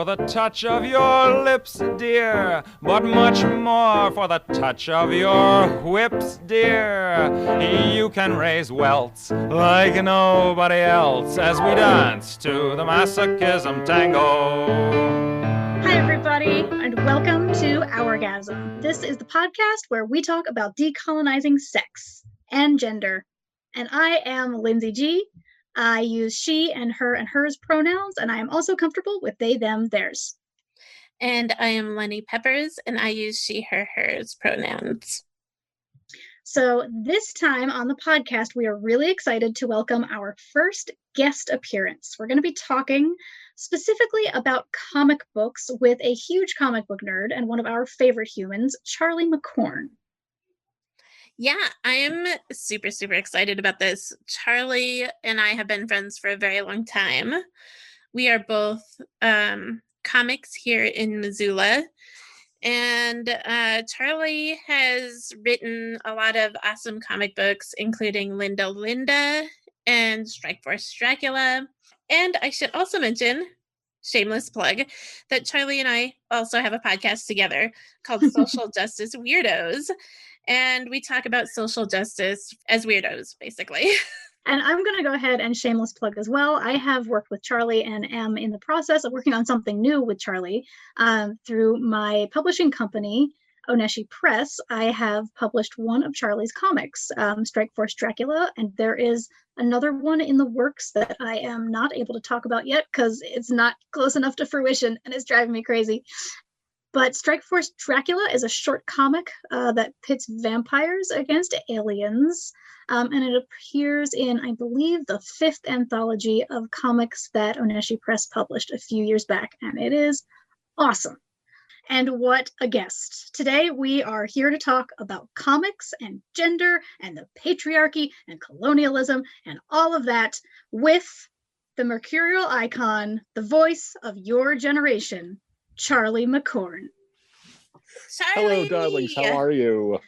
the touch of your lips, dear, but much more for the touch of your whips, dear. You can raise welts like nobody else as we dance to the masochism tango. Hi, everybody, and welcome to Hourgasm. This is the podcast where we talk about decolonizing sex and gender. And I am Lynsey G. I use she and hers pronouns, and I am also comfortable with they, them, theirs. And I am Lenny Peppers, and I use she, her, hers pronouns. So this time on the podcast, we are really excited to welcome our first guest appearance. We're going to be talking specifically about comic books with a huge comic book nerd and one of our favorite humans, Charley Macorn. Yeah, I am super, super excited about this. Charley and I have been friends for a very long time. We are both comics here in Missoula. And Charley has written a lot of awesome comic books, including Linda and Strike Force Dracula. And I should also mention, shameless plug, that Charley and I also have a podcast together called Social Justice Weirdos. And we talk about social justice as weirdos, basically. And I'm going to go ahead and shameless plug as well. I have worked with Charley and am in the process of working on something new with Charley through my publishing company, Oneshi Press. I have published one of Charley's comics, Strike Force Dracula, and there is another one in the works that I am not able to talk about yet because it's not close enough to fruition and it's driving me crazy. But Strike Force Dracula is a short comic that pits vampires against aliens. And it appears in, I believe, the 5th anthology of comics that Oneshi Press published a few years back. And it is awesome. And what a guest. Today, we are here to talk about comics and gender and the patriarchy and colonialism and all of that with the mercurial icon, the voice of your generation, Charley Macorn. Charley! Hello, darlings. How are you?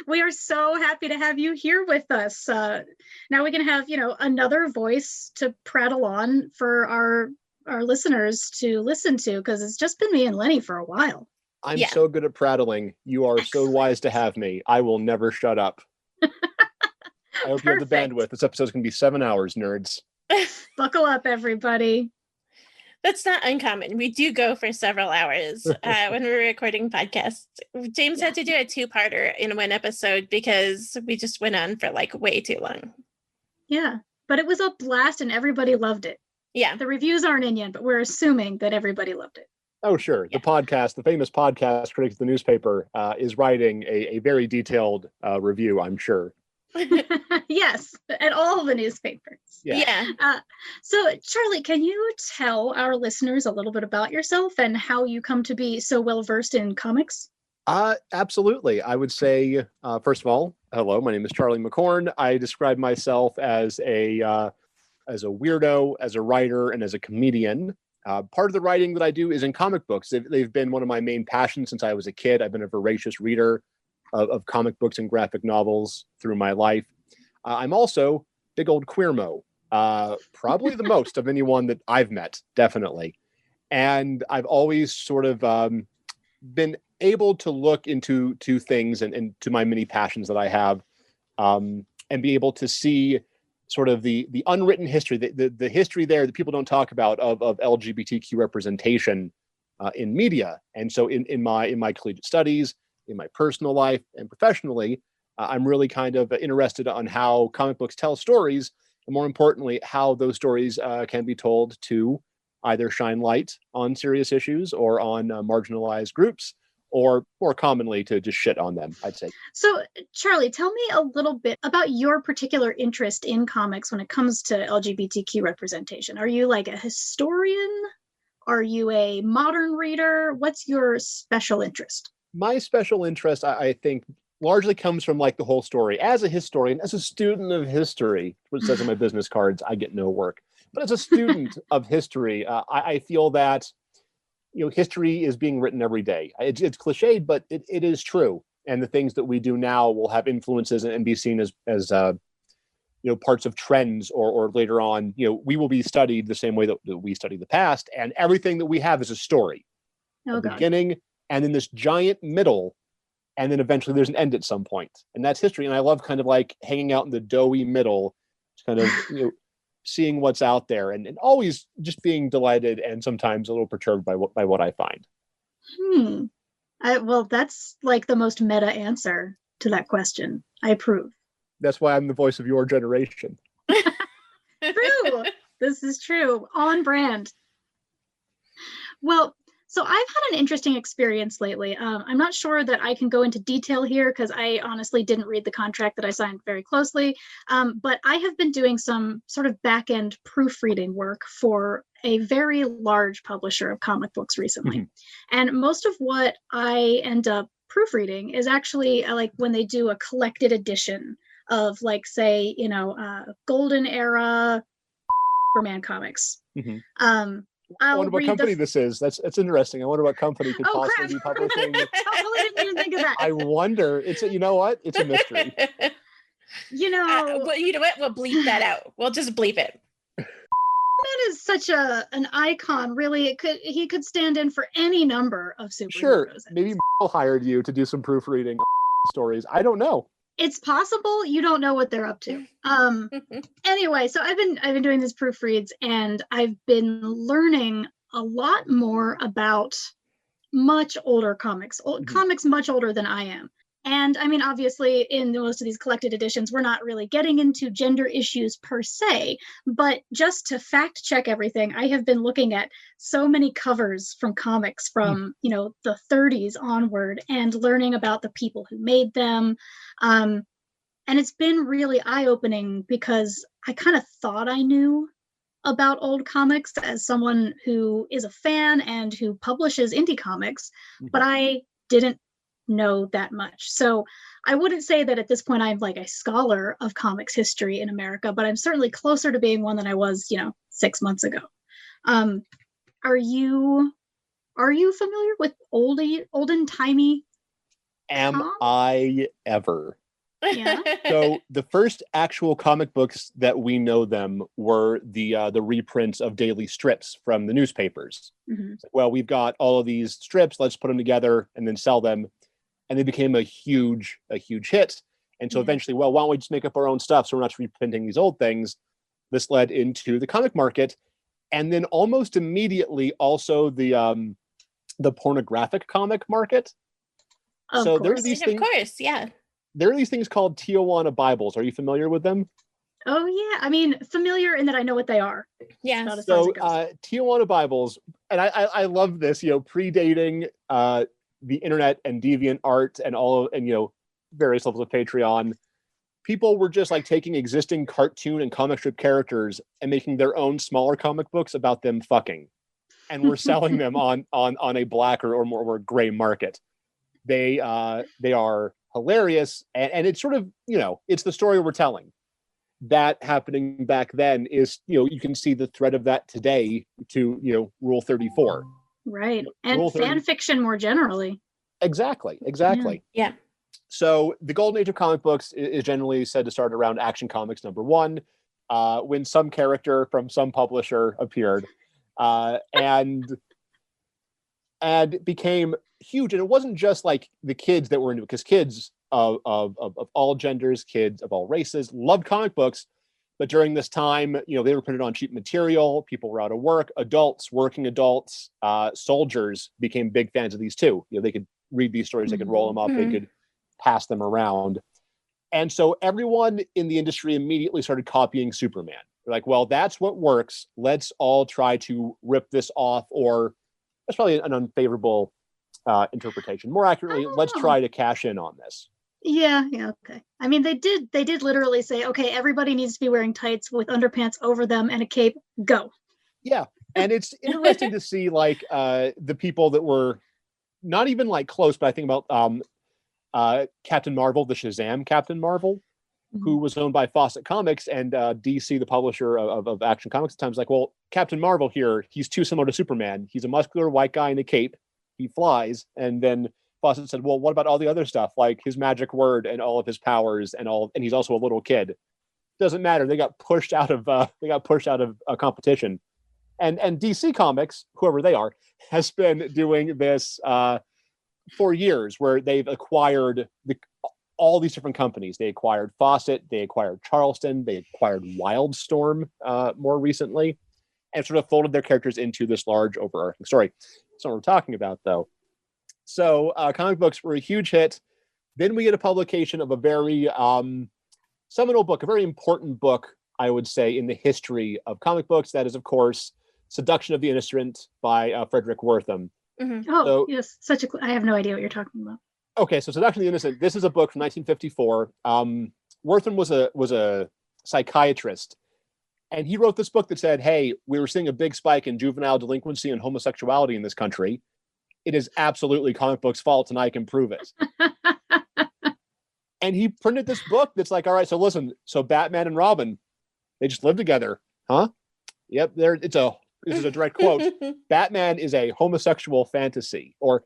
We are so happy to have you here with us. Now we can have, another voice to prattle on for our listeners to listen to, because it's just been me and Lenny for a while. I'm so good at prattling. You are so wise to have me. I will never shut up. I hope you have the bandwidth. This episode's going to be 7 hours, nerds. Buckle up, everybody. That's not uncommon. We do go for several hours when we're recording podcasts. James had to do a 2-parter in one episode because we just went on for way too long. Yeah, but it was a blast and everybody loved it. Yeah. The reviews aren't in yet, but we're assuming that everybody loved it. Oh, sure. Yeah. The famous podcast critic of the newspaper is writing a very detailed review, I'm sure. Yes, at all the newspapers. Yeah. So, Charley, can you tell our listeners a little bit about yourself and how you come to be so well versed in comics? Absolutely. I would say, first of all, hello, my name is Charley Macorn. I describe myself as a weirdo, as a writer, and as a comedian. Part of the writing that I do is in comic books. They've been one of my main passions since I was a kid. I've been a voracious reader of comic books and graphic novels through my life. I'm also big old queermo, probably the most of anyone that I've met, definitely. And I've always sort of been able to look into things and to my many passions that I have, and be able to see sort of the unwritten history, the history there that people don't talk about of LGBTQ representation in media. And so in my collegiate studies, in my personal life and professionally, I'm really kind of interested on how comic books tell stories, and more importantly, how those stories can be told to either shine light on serious issues or on marginalized groups, or more commonly to just shit on them, I'd say. So, Charley, tell me a little bit about your particular interest in comics when it comes to LGBTQ representation. Are you like a historian? Are you a modern reader? What's your special interest? My special interest, I think, largely comes from the whole story. As a historian, as a student of history, which says on my business cards, I get no work. But as a student of history, I feel that history is being written every day. It's cliched, but it is true. And the things that we do now will have influences and be seen as parts of trends, or later on, we will be studied the same way that we study the past, and everything that we have is a story, a beginning, and then this giant middle, and then eventually there's an end at some point, and that's history. And I love kind of like hanging out in the doughy middle, kind of seeing what's out there, and always just being delighted and sometimes a little perturbed by what I find. Well, that's like the most meta answer to that question. I approve. That's why I'm the voice of your generation. True. This is true. On brand. Well, so I've had an interesting experience lately. I'm not sure that I can go into detail here because I honestly didn't read the contract that I signed very closely. But I have been doing some sort of back-end proofreading work for a very large publisher of comic books recently. And most of what I end up proofreading is actually like when they do a collected edition of, like, say, golden era Superman comics. I wonder what company this is. That's interesting. I wonder what company could possibly be publishing. Totally didn't even think of that. I wonder. You know what? It's a mystery. Well, you know what? We'll bleep that out. We'll just bleep it. That is such an icon, really. He could stand in for any number of superheroes. Sure, maybe hired you to do some proofreading stories. I don't know. It's possible. You don't know what they're up to. Anyway, so I've been doing these proofreads, and I've been learning a lot more about much older comics, comics much older than I am. And I mean, obviously, in most of these collected editions, we're not really getting into gender issues per se, but just to fact check everything, I have been looking at so many covers from comics from, the 30s onward, and learning about the people who made them. And it's been really eye-opening because I kind of thought I knew about old comics as someone who is a fan and who publishes indie comics, but I didn't know that much. So I wouldn't say that at this point I'm like a scholar of comics history in America, but I'm certainly closer to being one than I was, 6 months ago. Are you familiar with olden timey? Am I ever? Yeah. So the first actual comic books that we know them were the reprints of daily strips from the newspapers. Well, we've got all of these strips, let's put them together and then sell them. And they became a huge hit. And so eventually, well, why don't we just make up our own stuff so we're not just reprinting these old things? This led into the comic market. And then almost immediately also the pornographic comic market. Of there are these things. Of course, yeah. There are these things called Tijuana Bibles. Are you familiar with them? Oh, yeah. I mean, familiar in that I know what they are. Yeah. So Tijuana Bibles, and I love this, predating the internet and DeviantArt and all, and various levels of Patreon. People were just like taking existing cartoon and comic strip characters and making their own smaller comic books about them fucking, and we're selling them on a black or more gray market. They are hilarious, and it's sort of it's the story we're telling. That happening back then is you can see the thread of that today to Rule 34. Right. And fan fiction more generally. Exactly. Yeah. So the golden age of comic books is generally said to start around Action Comics #1, when some character from some publisher appeared, and became huge. And it wasn't just like the kids that were into it, because kids of all genders, kids of all races loved comic books. But during this time, they were printed on cheap material. People were out of work. Adults, working adults, soldiers became big fans of these too. They could read these stories, they could roll them up, they could pass them around. And so everyone in the industry immediately started copying Superman. They're like, well, that's what works. Let's all try to rip this off, or that's probably an unfavorable interpretation. More accurately, let's try to cash in on this. Yeah, okay. I mean, they did literally say, okay, everybody needs to be wearing tights with underpants over them and a cape. Go. Yeah, and it's interesting to see like the people that were not even like close, but I think about Captain Marvel, the Shazam Captain Marvel, who was owned by Fawcett Comics, and DC, the publisher of Action Comics at times, like, well, Captain Marvel here, he's too similar to Superman. He's a muscular white guy in a cape. He flies, and then Fawcett said, well, what about all the other stuff, like his magic word and all of his powers and he's also a little kid. doesn't matter. They got pushed out of a competition. And DC Comics, whoever they are, has been doing this for years, where they've acquired all these different companies. They acquired Fawcett, they acquired Charleston, they acquired Wildstorm more recently, and sort of folded their characters into this large overarching story. That's not what we're talking about, though. So comic books were a huge hit. Then we get a publication of a very seminal book, a very important book, I would say, in the history of comic books. That is, of course, Seduction of the Innocent by Frederick Wertham. Mm-hmm. Oh, so, yes. I have no idea what you're talking about. Okay, so Seduction of the Innocent. This is a book from 1954. Wertham was a psychiatrist, and he wrote this book that said, hey, we were seeing a big spike in juvenile delinquency and homosexuality in this country. It is absolutely comic books' fault, and I can prove it. And he printed this book that's like, all right, so listen, so Batman and Robin, they just live together, huh? Yep, this is a direct quote. Batman is a homosexual fantasy. Or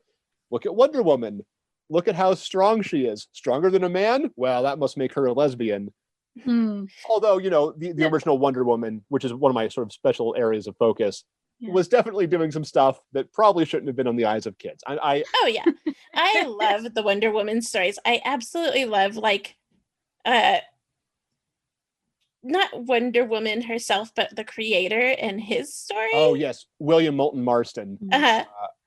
look at Wonder Woman. Look at how strong she is. Stronger than a man? Well, that must make her a lesbian. Although, the original Wonder Woman, which is one of my sort of special areas of focus, was definitely doing some stuff that probably shouldn't have been on the eyes of kids. Oh yeah, I love the Wonder Woman stories. I absolutely love not Wonder Woman herself, but the creator and his story. Oh yes, William Moulton Marston,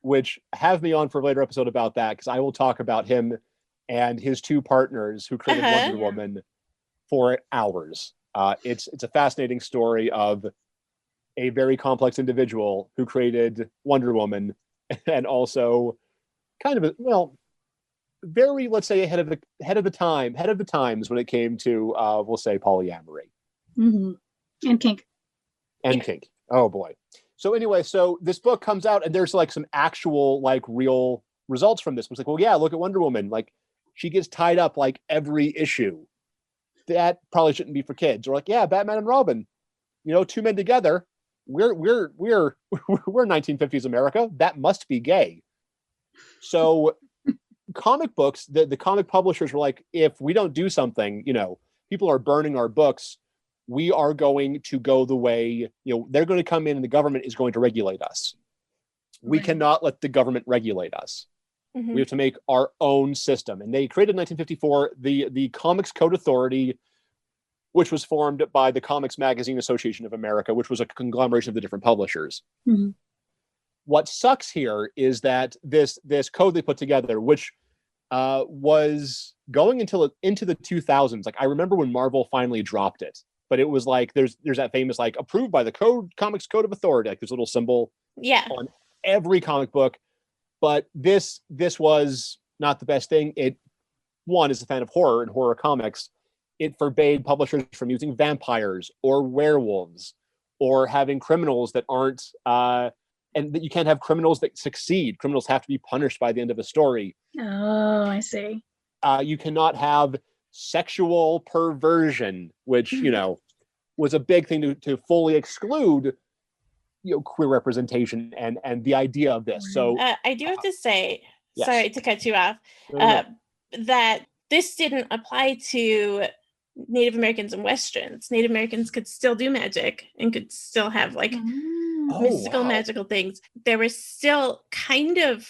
which have me on for a later episode about that, because I will talk about him and his two partners who created Wonder Woman for hours. It's a fascinating story of a very complex individual who created Wonder Woman, and also kind of very, let's say, ahead of the times when it came to we'll say polyamory. Mm-hmm. And kink. Oh boy. So anyway, so this book comes out and there's like some actual like real results from this. It's like, well, yeah, look at Wonder Woman. Like she gets tied up like every issue. That probably shouldn't be for kids. Or like, yeah, Batman and Robin, two men together. We're 1950s America. That must be gay. So comic books, the comic publishers were like, if we don't do something, people are burning our books. We are going to go the way, they're going to come in and the government is going to regulate us. We cannot let the government regulate us. Mm-hmm. We have to make our own system. And they created in 1954 the Comics Code Authority, which was formed by the Comics Magazine Association of America, which was a conglomeration of the different publishers. Mm-hmm. What sucks here is that this code they put together, which was going into the 2000s. Like I remember when Marvel finally dropped it, but it was like there's that famous like approved by the Comics Code of Authority, like this little symbol on every comic book. But this was not the best thing. It is a fan of horror and horror comics. It forbade publishers from using vampires or werewolves or having criminals that aren't, and that you can't have criminals that succeed. Criminals have to be punished by the end of a story. Oh, I see. You cannot have sexual perversion, which, was a big thing to fully exclude, queer representation and the idea of this. So I do have to say, sorry to cut you off, that this didn't apply to Native Americans and Westerns. Native Americans could still do magic and could still have like mystical, magical things. There were still kind of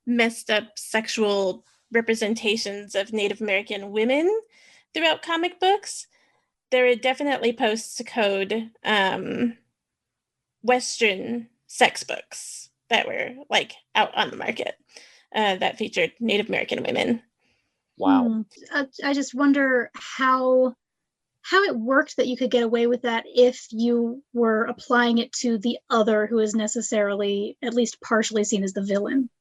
messed up sexual representations of Native American women throughout comic books. There are definitely post-code Western sex books that were like out on the market that featured Native American women. Wow. I just wonder how it worked that you could get away with that if you were applying it to the other who is necessarily at least partially seen as the villain.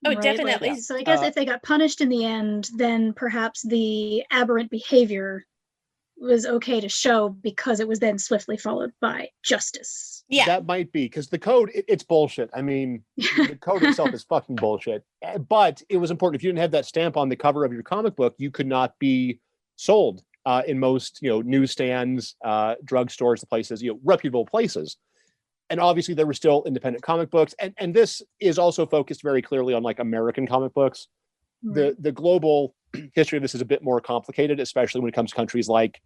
Oh, right? Definitely. So I guess if they got punished in the end, then perhaps the aberrant behavior was okay to show because it was then swiftly followed by justice. Yeah, that might be because the code it's bullshit. I mean, the code itself is fucking bullshit. But it was important. If you didn't have that stamp on the cover of your comic book, you could not be sold in most newsstands, drugstores, the places, reputable places. And obviously there were still independent comic books, and this is also focused very clearly on like American comic books. The global history of this is a bit more complicated, especially when it comes to countries like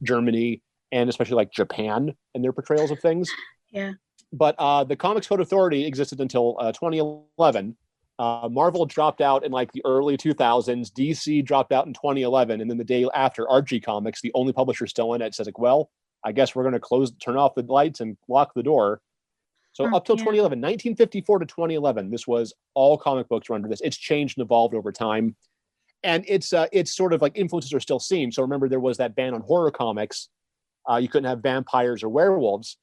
Germany, and especially like Japan and their portrayals of things. Yeah. But the Comics Code Authority existed until 2011. Marvel dropped out in like the early 2000s. DC dropped out in 2011, and then the day after, Archie Comics, the only publisher still in it, says like, well, I guess we're going to turn off the lights and lock the door. So up till 2011, 1954 to 2011, this was all comic books were under this. It's changed and evolved over time. And it's sort of like influences are still seen. So remember, there was that ban on horror comics. You couldn't have vampires or werewolves.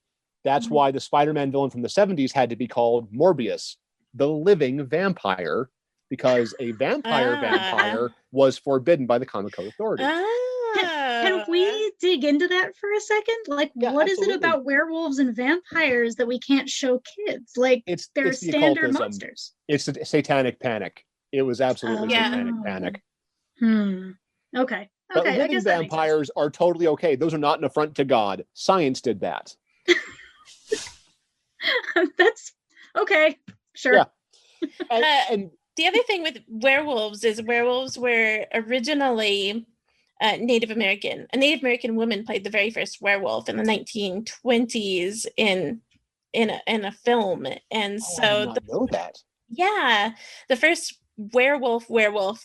That's why the Spider-Man villain from the 70s had to be called Morbius, the living vampire, because a vampire was forbidden by the Comic Code Authority. Can we dig into that for a second? Like, what is it about werewolves and vampires that we can't show kids? Like, they're standard occultism. monsters. It's a satanic panic. It was absolutely satanic panic. Okay. But living vampires are totally okay. Those are not an affront to God. Science did that. That's okay. Sure. Yeah. And the other thing with werewolves is werewolves were originally Native American. A Native American woman played the very first werewolf in the 1920s in a film, and so I did not know that. Yeah, the first werewolf,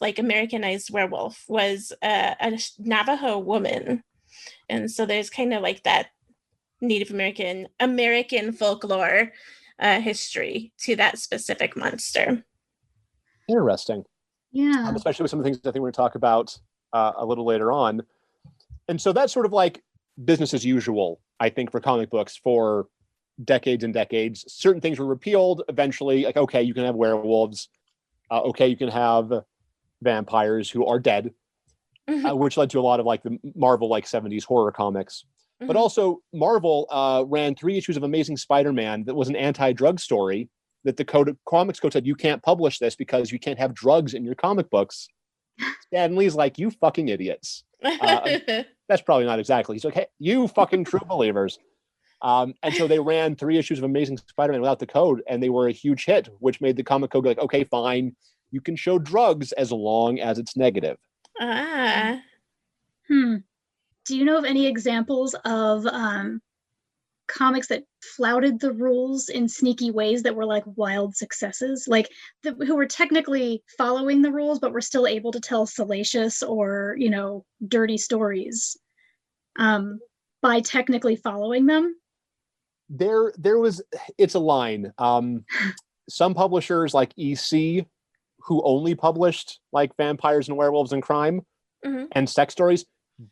like Americanized werewolf, was a Navajo woman, and so there's kind of like that Native American folklore history to that specific monster. Interesting. Yeah. Especially with some of the things I think we're going to talk about a little later on. And so that's sort of like business as usual, I think, for comic books for decades and decades. Certain things were repealed eventually. Like, okay, you can have werewolves. Okay, you can have vampires who are dead, which led to a lot of like the Marvel like 70s horror comics. But also Marvel ran 3 issues of Amazing Spider-Man that was an anti-drug story that the Comics Code said, you can't publish this because you can't have drugs in your comic books. Stan Lee's like, you fucking idiots. That's probably not exactly. He's like, hey, you fucking true believers. And so they ran 3 issues of Amazing Spider-Man without the code, and they were a huge hit, which made the Comic Code go like, okay, fine, you can show drugs as long as it's negative. Do you know of any examples of comics that flouted the rules in sneaky ways that were like wild successes, like who were technically following the rules but were still able to tell salacious or dirty stories by technically following them? It's a line. Some publishers like EC, who only published like vampires and werewolves and crime and sex stories,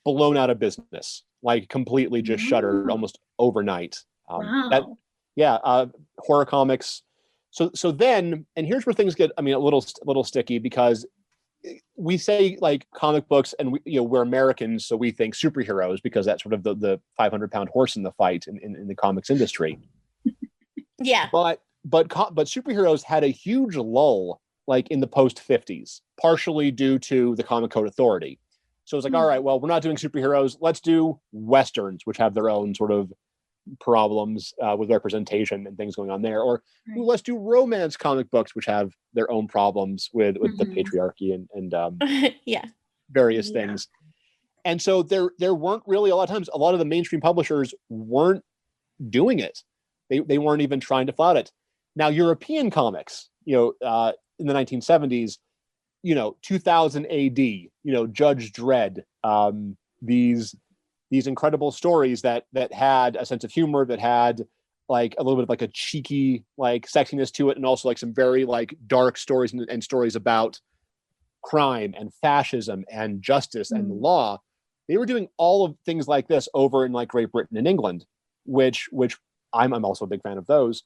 blown out of business, like completely just shuttered almost overnight. Wow. Horror comics. So then, and here's where things get, a little sticky, because we say like comic books, and we're Americans, so we think superheroes because that's sort of the 500-pound horse in the fight in the comics industry. Yeah. But superheroes had a huge lull like in the post 50s, partially due to the Comic Code Authority. So it's like, all right, well, we're not doing superheroes. Let's do Westerns, which have their own sort of problems with representation and things going on there. Or let's do romance comic books, which have their own problems with the patriarchy and various things. And so there weren't really a lot of the mainstream publishers weren't doing it. They weren't even trying to flout it. Now, European comics, in the 1970s, 2000 AD, Judge Dredd, these incredible stories that had a sense of humor, that had like a little bit of like a cheeky like sexiness to it, and also like some very like dark stories and stories about crime and fascism and justice and the law. They were doing all of things like this over in like Great Britain and England, which I'm also a big fan of those.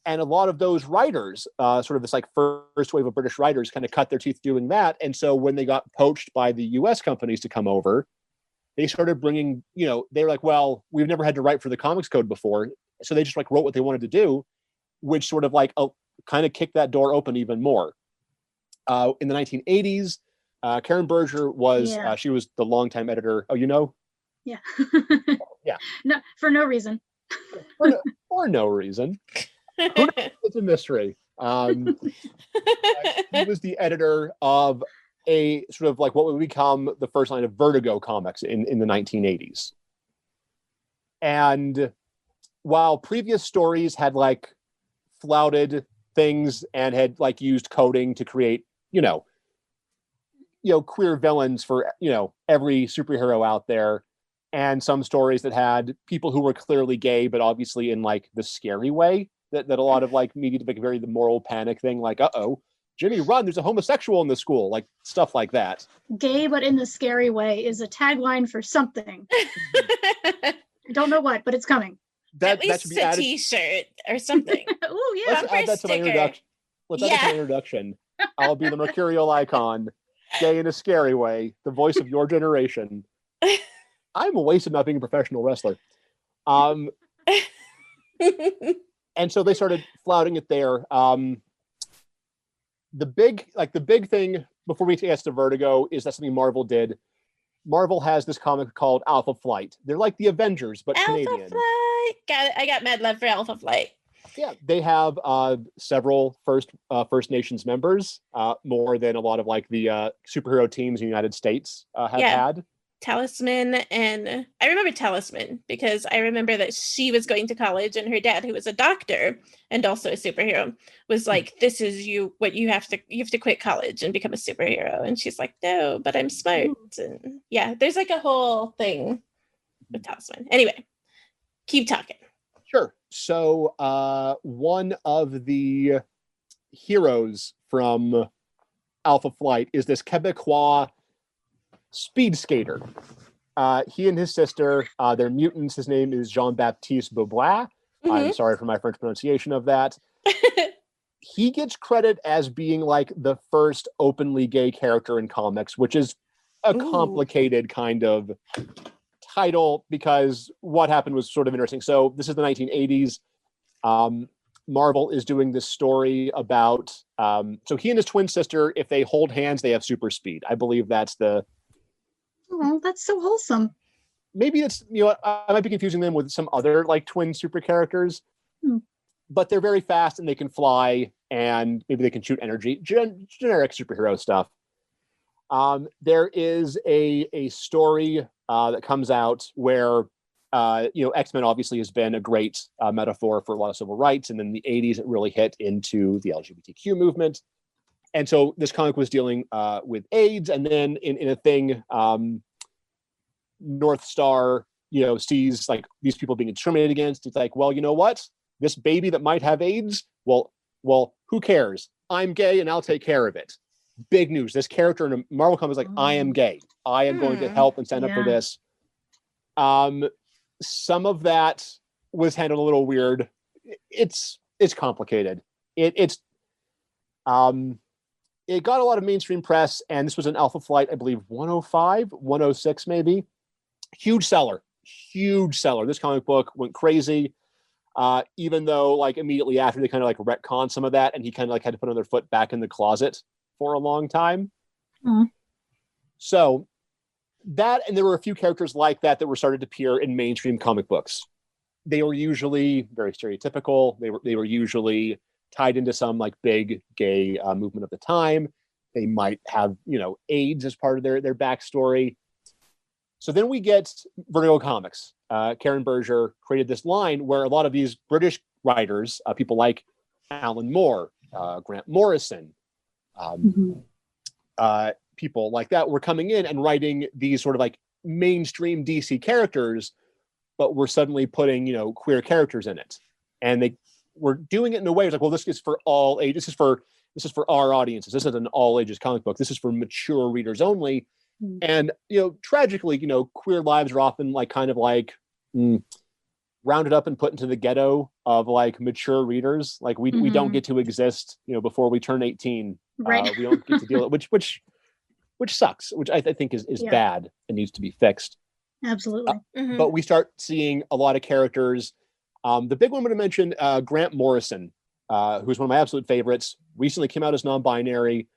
And a lot of those writers, sort of this like first wave of British writers, kind of cut their teeth doing that. And so when they got poached by the US companies to come over, they started bringing, they were like, well, we've never had to write for the Comics Code before. So they just like wrote what they wanted to do, which sort of like kind of kicked that door open even more. In the 1980s, Karen Berger was, she was the longtime editor. Oh, Yeah. Yeah. No, for no reason. For no reason. It's a mystery. He was the editor of a sort of like what would become the first line of Vertigo comics in the 1980s. And while previous stories had like flouted things and had like used coding to create, queer villains for, every superhero out there, and some stories that had people who were clearly gay, but obviously in like the scary way that a lot of like media did, very the moral panic thing, like, Jimmy, run, there's a homosexual in the school, like stuff like that. Gay, but in the scary way is a tagline for something. I don't know what, but it's coming. At least should be a t-shirt or something. Oh, yeah. Let's add that to my introduction. Let's add that to my introduction. I'll be the mercurial icon, gay in a scary way, the voice of your generation. I'm a waste of not being a professional wrestler. And so they started flouting it there. The big thing before we get to Vertigo is that something Marvel did. Marvel has this comic called Alpha Flight. They're like the Avengers, but Alpha Canadian. Flight. Got it. I got mad love for Alpha Flight. Yeah, they have several First Nations members, more than a lot of like the superhero teams in the United States have had. Talisman, and I remember Talisman because I remember that she was going to college and her dad, who was a doctor and also a superhero, was like, "This is you have to quit college and become a superhero." And she's like, "No, but I'm smart." And yeah, there's like a whole thing with Talisman. Anyway, keep talking. Sure. So one of the heroes from Alpha Flight is this Quebecois speed skater. He and his sister, they're mutants. His name is Jean-Baptiste Beaubois. I'm sorry for my French pronunciation of that. He gets credit as being like the first openly gay character in comics, which is a complicated kind of title because what happened was sort of interesting. So this is the 1980s. Marvel is doing this story about, so he and his twin sister, if they hold hands, they have super speed. I believe that's the... Oh, that's so wholesome. Maybe it's, I might be confusing them with some other like twin super characters, but they're very fast and they can fly and maybe they can shoot energy. Generic superhero stuff. There is a story that comes out where, X-Men obviously has been a great metaphor for a lot of civil rights. And then in the 80s, it really hit into the LGBTQ movement. And so this comic was dealing with AIDS, and then in a thing, North Star, sees like these people being discriminated against. It's like, well, you know what? This baby that might have AIDS, well, who cares? I'm gay, and I'll take care of it. Big news. This character in a Marvel comic is like, I am gay. I am going to help and stand up for this. Some of that was handled a little weird. It's complicated. It got a lot of mainstream press, and this was an Alpha Flight, I believe, 105, 106 maybe. Huge seller. This comic book went crazy, even though like immediately after they kind of like retconned some of that, and he kind of like had to put another foot back in the closet for a long time. So that, and there were a few characters like that were started to appear in mainstream comic books. They were usually very stereotypical. They were usually tied into some like big gay movement of the time. They might have, AIDS as part of their backstory. So then we get Vertigo Comics. Karen Berger created this line where a lot of these British writers, people like Alan Moore, Grant Morrison, people like that were coming in and writing these sort of like mainstream DC characters, but were suddenly putting, queer characters in it. And they were doing it in a way like, well, this is for all ages. This is for our audiences. This is an all ages comic book. This is for mature readers only. And, tragically, queer lives are often like kind of like rounded up and put into the ghetto of like mature readers. Like we don't get to exist, before we turn 18. Right. We don't get to deal with which sucks, which I think is bad and needs to be fixed. Absolutely. But we start seeing a lot of characters. The big one I'm going to mention, Grant Morrison, who's one of my absolute favorites, recently came out as non-binary,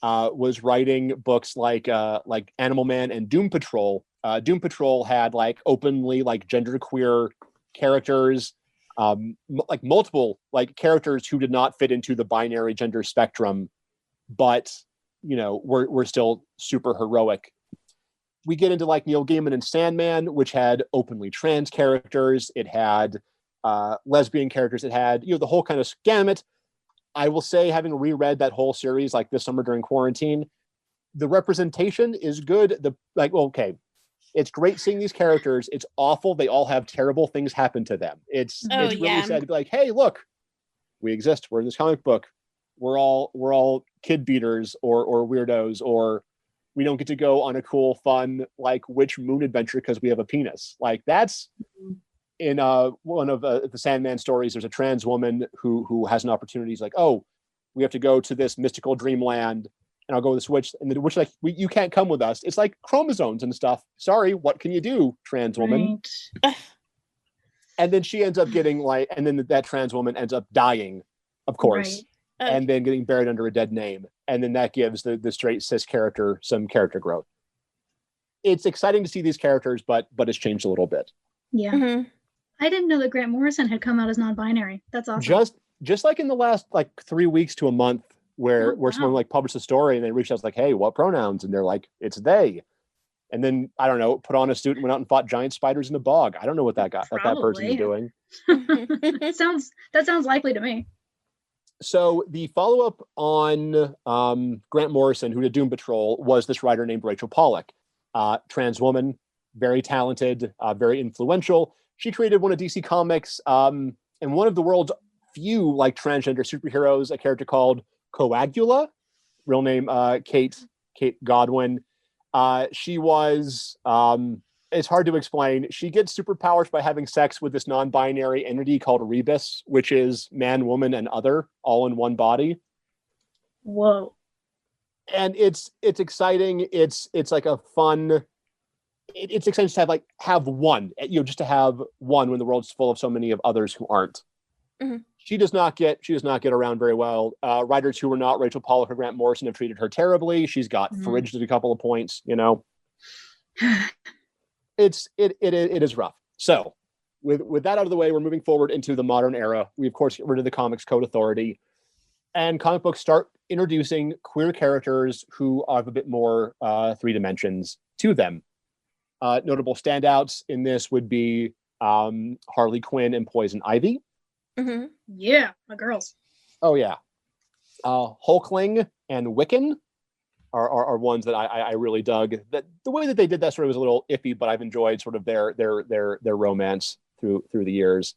was writing books like Animal Man and Doom Patrol. Doom Patrol had like openly like genderqueer characters, like multiple like characters who did not fit into the binary gender spectrum, but were still super heroic. we get into like Neil Gaiman and Sandman, which had openly trans characters. It had lesbian characters. It had, the whole kind of gamut. I will say, having reread that whole series like this summer during quarantine, the representation is good. It's great seeing these characters. It's awful. They all have terrible things happen to them. It's really sad to be like, hey, look, we exist. We're in this comic book. We're all kid beaters or weirdos, or we don't get to go on a cool, fun, like witch moon adventure because we have a penis. Like that's in one of the Sandman stories. There's a trans woman who has an opportunity. He's like, oh, we have to go to this mystical dreamland, and I'll go with this witch. And the witch like, you can't come with us. It's like chromosomes and stuff. Sorry, what can you do, trans woman? Right. And then she ends up getting and then that trans woman ends up dying, of course. Right. And then getting buried under a dead name. And then that gives the straight cis character some character growth. It's exciting to see these characters, but it's changed a little bit. Yeah. Mm-hmm. I didn't know that Grant Morrison had come out as non-binary. That's awesome. Just like in the last 3 weeks to a month where someone like published a story and they reached out like, hey, what pronouns? And they're like, it's they. And then, I don't know, put on a suit and went out and fought giant spiders in the bog. I don't know what that person is doing. That sounds likely to me. So the follow-up on Grant Morrison, who did Doom Patrol, was this writer named Rachel Pollack. Trans woman, very talented, very influential. She created one of DC Comics and one of the world's few transgender superheroes, a character called Coagula, real name Kate Godwin. She was, it's hard to explain. She gets superpowers by having sex with this non-binary entity called Rebus, which is man, woman, and other, all in one body. Whoa. And it's exciting. It's like a fun. It's exciting to have one. Just to have one when the world's full of so many of others who aren't. Mm-hmm. She does not get around very well. Writers who were not Rachel Pollack or Grant Morrison have treated her terribly. She's got fridged at a couple of points. It is rough. So with that out of the way, we're moving forward into the modern era. We of course get rid of the Comics Code Authority, and comic books start introducing queer characters who have a bit more 3 dimensions to them. Notable standouts in this would be Harley Quinn and Poison Ivy. Mm-hmm. Yeah, my girls. Oh yeah, Hulkling and Wiccan are ones that I really dug. That the way that they did that story was a little iffy, but I've enjoyed sort of their romance through the years.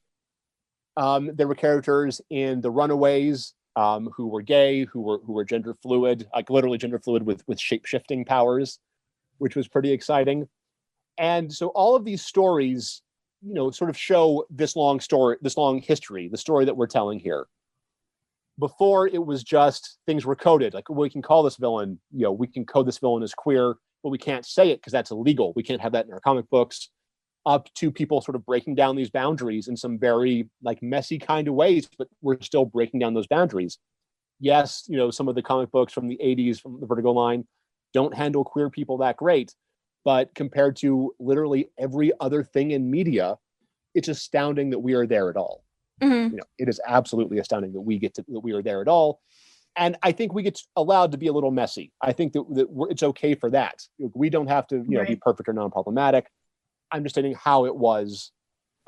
There were characters in The Runaways who were gay, who were gender fluid, like literally gender fluid with shape-shifting powers, which was pretty exciting. And so all of these stories, sort of show this long history, the story that we're telling here. Before it was just things were coded, like we can call this villain, we can code this villain as queer, but we can't say it because that's illegal. We can't have that in our comic books. Up to people sort of breaking down these boundaries in some very messy kind of ways, but we're still breaking down those boundaries. Yes, some of the comic books from the 80s from the Vertigo line don't handle queer people that great, but compared to literally every other thing in media, it's astounding that we are there at all. Mm-hmm. It is absolutely astounding that we are there at all. And I think we get allowed to be a little messy. I think that it's okay for that. We don't have to, Right. be perfect or non-problematic. I'm just stating how it was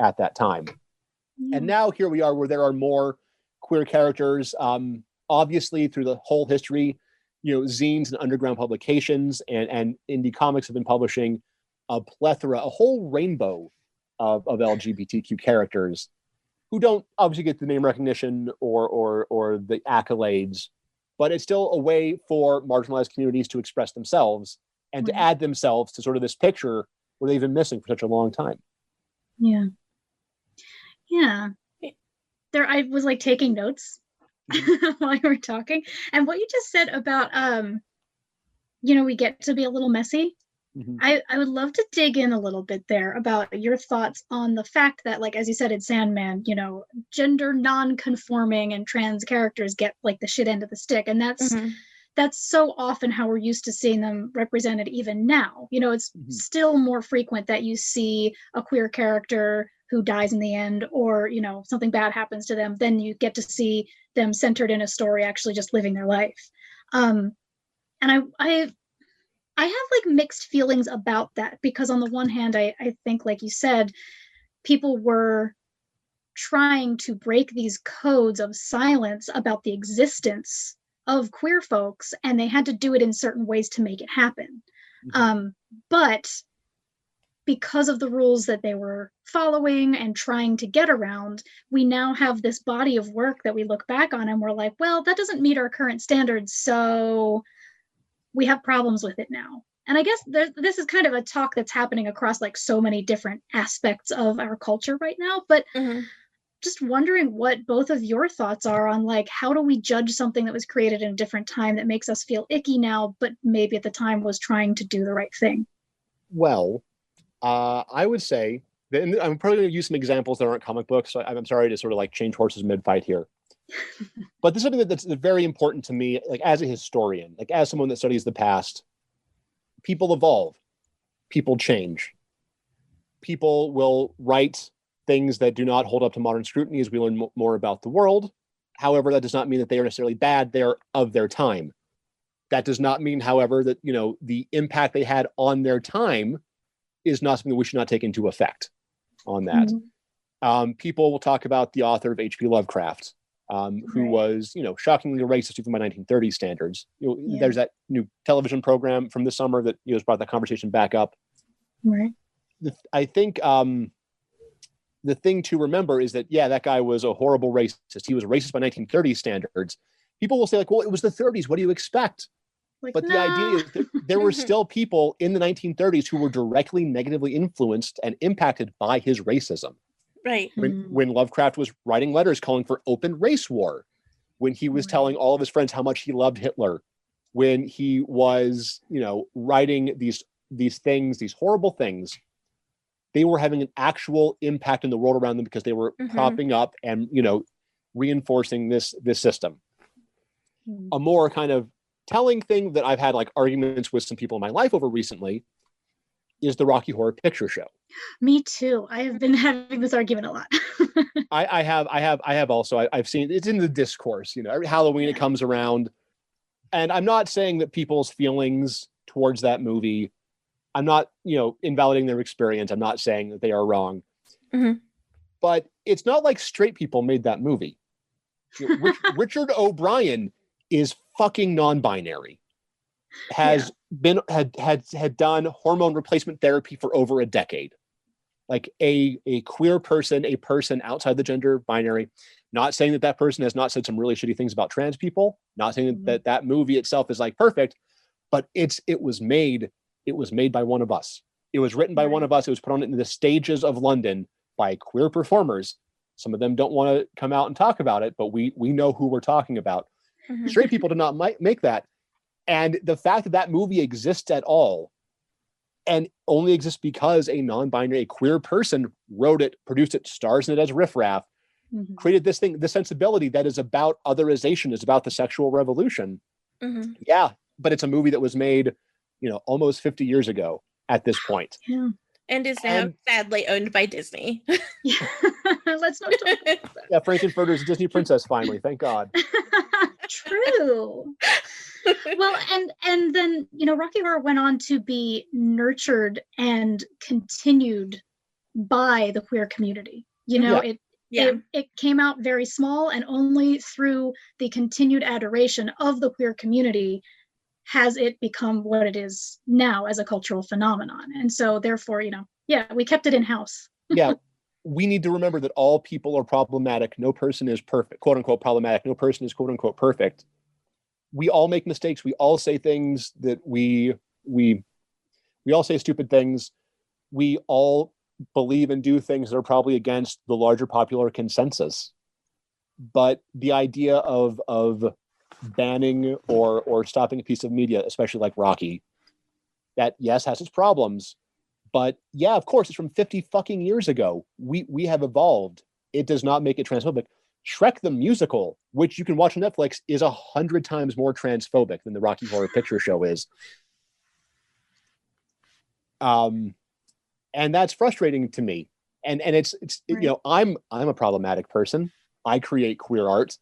at that time. Yeah. And now here we are where there are more queer characters. Obviously, through the whole history, zines and underground publications and indie comics have been publishing a whole rainbow of LGBTQ characters who don't obviously get the name recognition or the accolades, but it's still a way for marginalized communities to express themselves and to add themselves to sort of this picture where they've been missing for such a long time. Yeah. There, I was taking notes while you were talking, and what you just said about we get to be a little messy. Mm-hmm. I would love to dig in a little bit there about your thoughts on the fact that, as you said in Sandman, gender non-conforming and trans characters get the shit end of the stick, and that's so often how we're used to seeing them represented even now. It's still more frequent that you see a queer character who dies in the end, or something bad happens to them, then you get to see them centered in a story actually just living their life. And I have like mixed feelings about that, because on the one hand, I think, like you said, people were trying to break these codes of silence about the existence of queer folks, and they had to do it in certain ways to make it happen. But because of the rules that they were following and trying to get around, we now have this body of work that we look back on and we're like, well, that doesn't meet our current standards, so we have problems with it now. And I guess this is kind of a talk that's happening across like so many different aspects of our culture right now, but just wondering what both of your thoughts are on like, how do we judge something that was created in a different time that makes us feel icky now, but maybe at the time was trying to do the right thing? Well, I would say that, and I'm probably going to use some examples that aren't comic books, so I'm sorry to sort of like change horses mid-fight here. But this is something that's very important to me, like as a historian, like as someone that studies the past. People evolve, people change. People will write things that do not hold up to modern scrutiny as we learn more about the world. However, that does not mean that they are necessarily bad. They are of their time. That does not mean, however, that, you know, the impact they had on their time is not something that we should not take into effect on that. People will talk about the author of H.P. Lovecraft, who was, you know, shockingly racist even by 1930 standards. You know, there's that new television program from this summer that, you know, has brought that conversation back up. Right. I think the thing to remember is that, yeah, that guy was a horrible racist. He was a racist by 1930 standards. People will say like, well, it was the 30s. What do you expect? Like, but the idea is that there were still people in the 1930s who were directly negatively influenced and impacted by his racism. Right. When Lovecraft was writing letters calling for open race war, when he was telling all of his friends how much he loved Hitler, when he was, you know, writing these things, these horrible things, they were having an actual impact in the world around them because they were propping up and, you know, reinforcing this system. A more kind of telling thing that I've had like arguments with some people in my life over recently is the Rocky Horror Picture Show. Me too. I have been having this argument a lot. I have also. I've seen it's in the discourse. You know, every Halloween it comes around, and I'm not saying that people's feelings towards that movie, I'm not, you know, invalidating their experience. I'm not saying that they are wrong, but it's not like straight people made that movie. You know, Richard O'Brien is fucking non-binary. Had done hormone replacement therapy for over a decade. Like a queer person, a person outside the gender binary. Not saying that person has not said some really shitty things about trans people. Not saying that movie itself is like perfect, but it was made by one of us. It was written by one of us. It was put on in the stages of London by queer performers. Some of them don't want to come out and talk about it, but we know who we're talking about. Straight people did not make that. And the fact that movie exists at all and only exists because a non-binary, a queer person wrote it, produced it, stars in it as riffraff, created this thing, this sensibility that is about otherization, is about the sexual revolution. Yeah, but it's a movie that was made, you know, almost 50 years ago at this point. Yeah. And is now sadly owned by Disney. Let's not talk about that. Yeah, Frankenfurter's a Disney princess finally, thank God. True. Well, and then, you know, Rocky Horror went on to be nurtured and continued by the queer community. You know, it came out very small, and only through the continued adoration of the queer community has it become what it is now as a cultural phenomenon. And so therefore, you know, we kept it in-house. We need to remember that all people are problematic. No person is perfect, quote unquote problematic. No person is quote unquote perfect. We all make mistakes. We all say things that we all say stupid things. We all believe and do things that are probably against the larger popular consensus. But the idea of banning or stopping a piece of media, especially like Rocky, that yes has its problems, but yeah, of course, it's from 50 fucking years ago. We have evolved. It does not make it transphobic. Shrek the musical, which you can watch on Netflix, is 100 times more transphobic than the Rocky Horror Picture Show is. And that's frustrating to me. And it's right. You know, I'm a problematic person. I create queer art.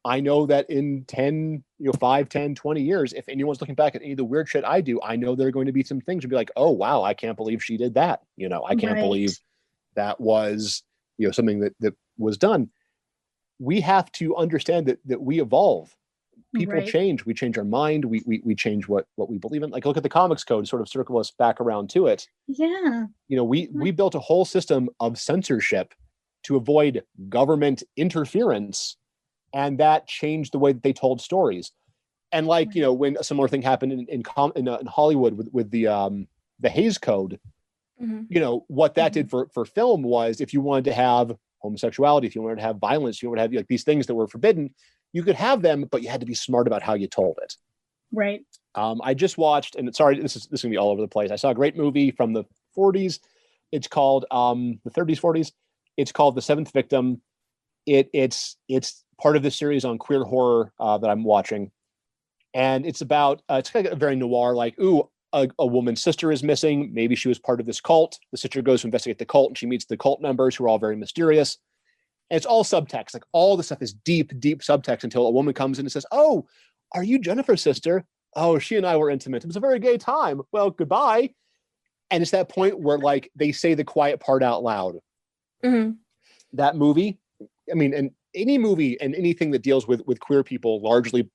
I know that in 10, 5, 10, 20 years, if anyone's looking back at any of the weird shit I do, I know there are going to be some things to be like, oh, wow, I can't believe she did that. I can't believe that was, something that was done. We have to understand that we evolve. People change. We change our mind. We change what we believe in. Like, look at the comics code, sort of circle us back around to it. Yeah. We built a whole system of censorship to avoid government interference. And that changed the way that they told stories. And like, when a similar thing happened in Hollywood with the Hays Code, what that did for film was, if you wanted to have homosexuality, if you wanted to have violence, you wanted to have like these things that were forbidden, you could have them, but you had to be smart about how you told it. Right. I just watched, and sorry, this is going to be all over the place. I saw a great movie from the 40s. It's called the 30s, 40s. It's called The Seventh Victim. It's part of the series on queer horror that I'm watching. And it's about, it's kind of a very noir, like, a woman's sister is missing. Maybe she was part of this cult. The sister goes to investigate the cult, and she meets the cult members, who are all very mysterious. And it's all subtext. Like, all the stuff is deep, deep subtext, until a woman comes in and says, oh, are you Jennifer's sister? Oh, she and I were intimate. It was a very gay time. Well, goodbye. And it's that point where, like, they say the quiet part out loud. Mm-hmm. That movie, I mean, and any movie and anything that deals with queer people, largely,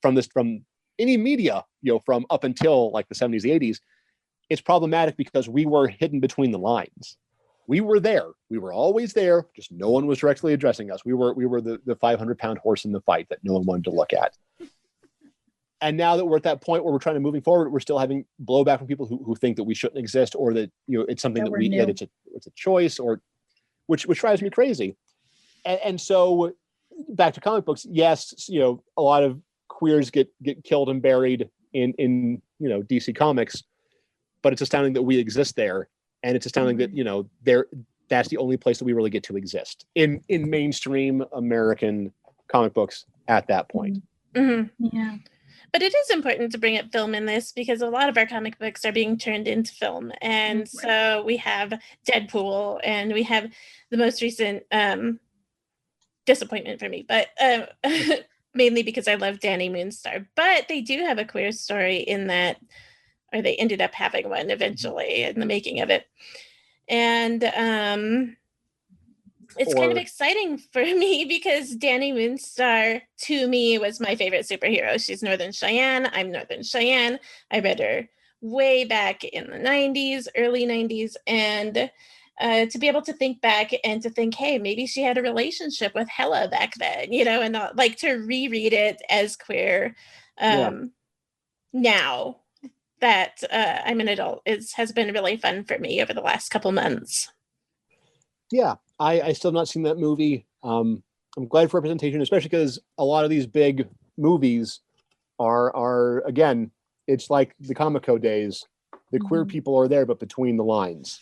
from any media, from up until like the 70s, the 80s, it's problematic because we were hidden between the lines. We were there. We were always there. Just no one was directly addressing us. We were the 500-pound horse in the fight that no one wanted to look at. And now that we're at that point where we're trying to moving forward, we're still having blowback from people who think that we shouldn't exist, or that, it's something that it's a choice, or which drives me crazy. And so back to comic books, yes, a lot of queers get killed and buried in DC Comics, but it's astounding that we exist there, and it's astounding that that's the only place that we really get to exist in mainstream American comic books at that point. Mm-hmm. Yeah. But it is important to bring up film in this, because a lot of our comic books are being turned into film. And so we have Deadpool, and we have the most recent disappointment for me, but mainly because I love Danny Moonstar. But they do have a queer story in that, or they ended up having one eventually in the making of it. And it's kind of exciting for me, because Danny Moonstar, to me, was my favorite superhero. She's Northern Cheyenne. I'm Northern Cheyenne. I read her way back in the 90s, early 90s. And to be able to think back and to think, hey, maybe she had a relationship with Hela back then, and not, like, to reread it as queer now that I'm an adult has been really fun for me over the last couple months. Yeah, I still have not seen that movie. I'm glad for representation, especially because a lot of these big movies are again, it's like the Comico days. The queer people are there, but between the lines.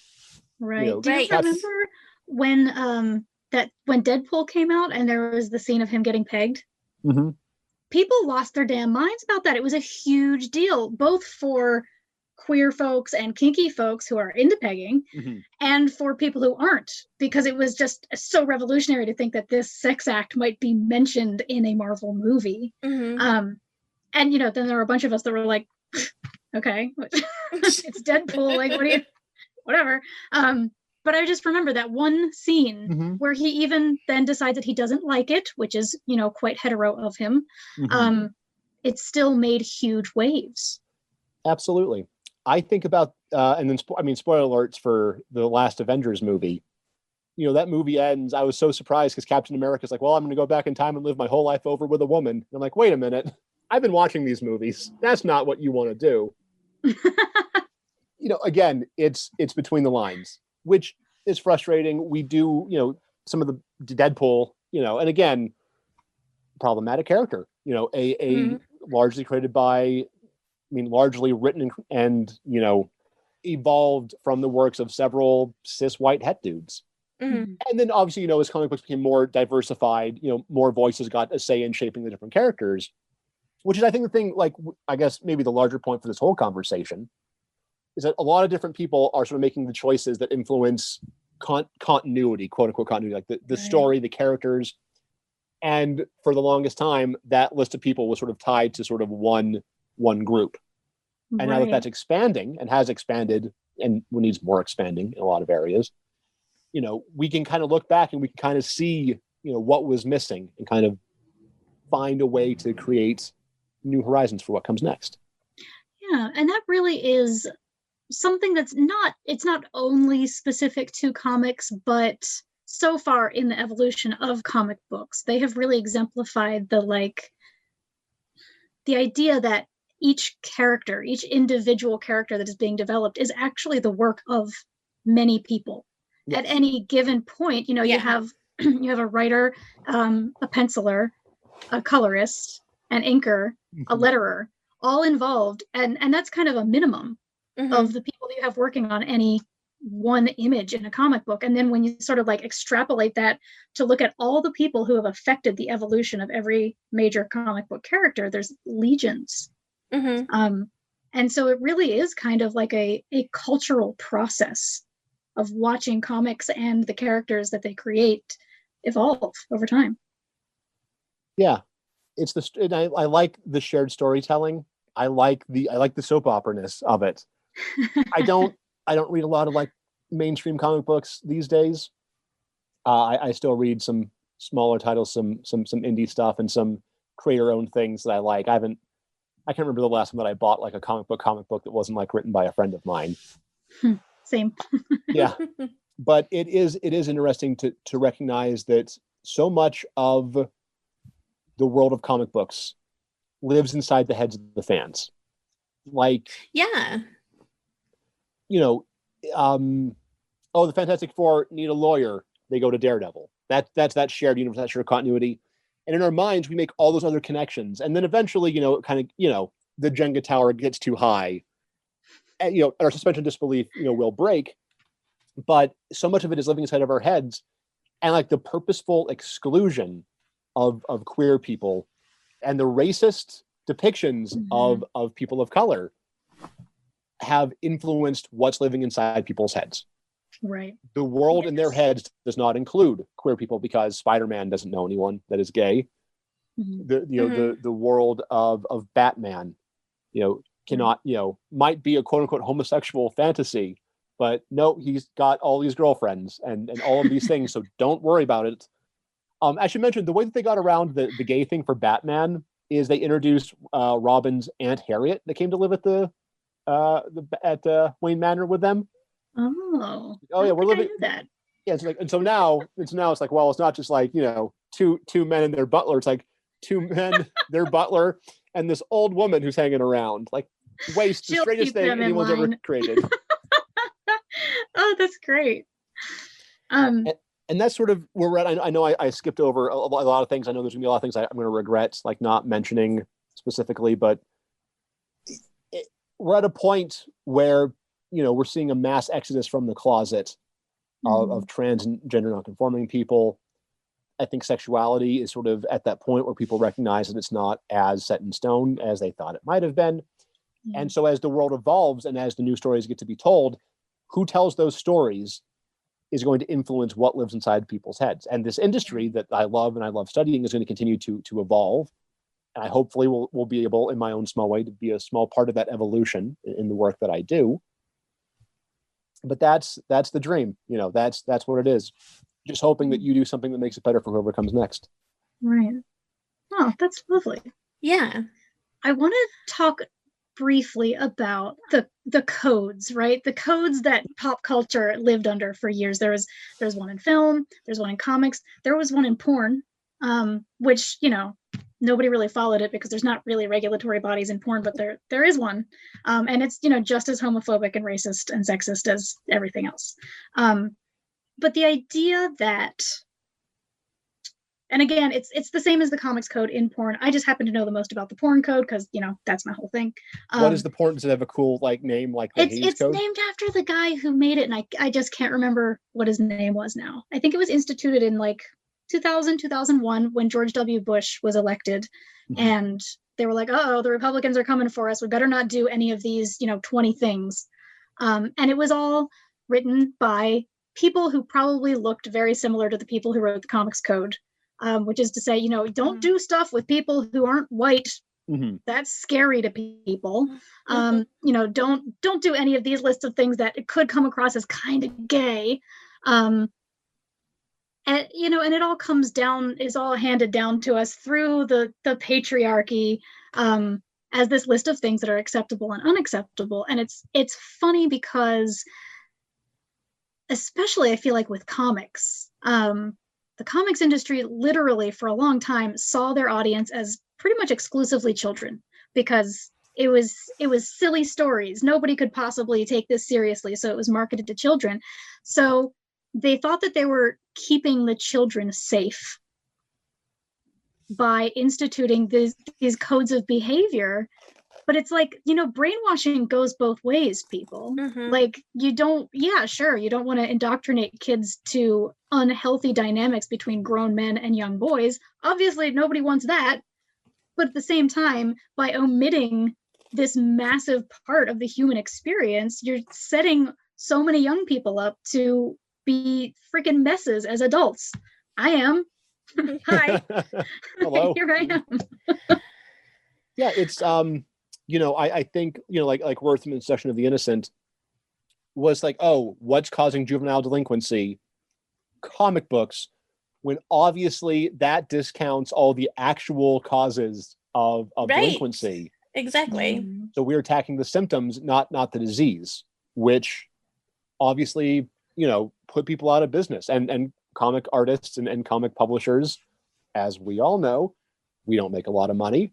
Right. Do you remember when Deadpool came out and there was the scene of him getting pegged? Mm-hmm. People lost their damn minds about that. It was a huge deal, both for queer folks and kinky folks who are into pegging, and for people who aren't, because it was just so revolutionary to think that this sex act might be mentioned in a Marvel movie. And then there were a bunch of us that were like, okay, it's Deadpool, like, whatever. But I just remember that one scene where he even then decides that he doesn't like it, which is, quite hetero of him. It still made huge waves. Absolutely. I think about, and then, spoiler alerts for the last Avengers movie. That movie ends. I was so surprised because Captain America's like, well, I'm going to go back in time and live my whole life over with a woman. And I'm like, wait a minute. I've been watching these movies. That's not what you want to do. Again, it's between the lines, which is frustrating. We do, some of the Deadpool, and again, problematic character, a largely created by, largely written and, evolved from the works of several cis white het dudes. And then obviously, as comic books became more diversified, more voices got a say in shaping the different characters, which is, I think, the thing, like, I guess maybe the larger point for this whole conversation is that a lot of different people are sort of making the choices that influence continuity, quote unquote continuity, like the story, the characters. And for the longest time, that list of people was sort of tied to sort of one group. And now that that's expanding and has expanded and needs more expanding in a lot of areas, we can kind of look back and we can kind of see, what was missing and kind of find a way to create new horizons for what comes next. Yeah, and that really is something that's it's not only specific to comics, but so far in the evolution of comic books, they have really exemplified the idea that each individual character that is being developed is actually the work of many people. Yes. At any given point, you have a writer, a penciler, a colorist, an inker, a letterer, all involved, and that's kind of a minimum of the people that you have working on any one image in a comic book. And then when you sort of extrapolate that to look at all the people who have affected the evolution of every major comic book character, there's legions. And so it really is kind of like a cultural process of watching comics and the characters that they create evolve over time. Yeah, I like the shared storytelling. I like the soap opera-ness of it. I don't read a lot of mainstream comic books these days. I still read some smaller titles, some indie stuff, and some creator-owned things that I like. I can't remember the last one that I bought a comic book that wasn't written by a friend of mine. Same. Yeah, but it is interesting to recognize that so much of the world of comic books lives inside the heads of the fans. The Fantastic Four need a lawyer. They go to Daredevil. That's that shared universe, that shared continuity. And in our minds, we make all those other connections. And then eventually, the Jenga tower gets too high. And, our suspension of disbelief, will break. But so much of it is living inside of our heads. And the purposeful exclusion of queer people and the racist depictions of people of color have influenced what's living inside people's heads. Right. The world in their heads does not include queer people because Spider-Man doesn't know anyone that is gay. The world of Batman, cannot, might be a quote unquote homosexual fantasy, but no, he's got all these girlfriends and all of these things. So don't worry about it. I should mention the way that they got around the gay thing for Batman is they introduced Robin's Aunt Harriet that came to live at Wayne Manor with them. Oh yeah, we're living. I knew that. Yeah, so now it's well, it's not just two men and their butler. It's two men, their butler, and this old woman who's hanging around. The straightest thing anyone's ever created. Oh, that's great. And that's sort of where we're at. I know I skipped over a lot of things. I know there's gonna be a lot of things I'm going to regret, not mentioning specifically, but we're at a point where we're seeing a mass exodus from the closet of trans and gender nonconforming people. I think sexuality is sort of at that point where people recognize that it's not as set in stone as they thought it might have been. And so as the world evolves and as the new stories get to be told, who tells those stories is going to influence what lives inside people's heads. And this industry that I love and I love studying is going to continue to evolve. And I hopefully will be able, in my own small way, to be a small part of that evolution in the work that I do. But that's the dream. That's what it is. Just hoping that you do something that makes it better for whoever comes next. Right. Oh, that's lovely. Yeah. I want to talk briefly about the codes, right? The codes that pop culture lived under for years. There's one in film, there's one in comics, there was one in porn, which, nobody really followed it because there's not really regulatory bodies in porn, but there is one. And it's, just as homophobic and racist and sexist as everything else. But the idea that, and again, it's the same as the comics code in porn. I just happen to know the most about the porn code because, that's my whole thing. What is the porn? Does it have a cool name like the Hays Code? It's named after the guy who made it, and I just can't remember what his name was now. I think it was instituted in 2000, 2001 when George W. Bush was elected. And they were like, oh, the Republicans are coming for us. We better not do any of these, 20 things. And it was all written by people who probably looked very similar to the people who wrote the comics code. which is to say, you know, don't do stuff with people who aren't white. Mm-hmm. That's scary to people. You know, don't do any of these lists of things that could come across as kind of gay. And you know, and it all comes down, is all handed down to us through the patriarchy, as this list of things that are acceptable and unacceptable. And it's funny because, especially I feel like with comics, the comics industry literally for a long time saw their audience as pretty much exclusively children, because it was silly stories. Nobody could possibly take this seriously, so it was marketed to children. So they thought that they were keeping the children safe by instituting these codes of behavior. But it's like, you know, brainwashing goes both ways, people. Like, you don't, yeah, sure, you don't want to indoctrinate kids to unhealthy dynamics between grown men and young boys. Obviously, nobody wants that. But at the same time, by omitting this massive part of the human experience, you're setting so many young people up to be freaking messes as adults. I am. Hi. Hello. Here I am. Yeah, it's you know, I think, you know, like Werthman's Section of the Innocent was like, oh, what's causing juvenile delinquency? Comic books, when obviously that discounts all the actual causes of delinquency. Exactly. So we're attacking the symptoms, not the disease, which obviously, you know, put people out of business. And comic artists and comic publishers, as we all know, we don't make a lot of money.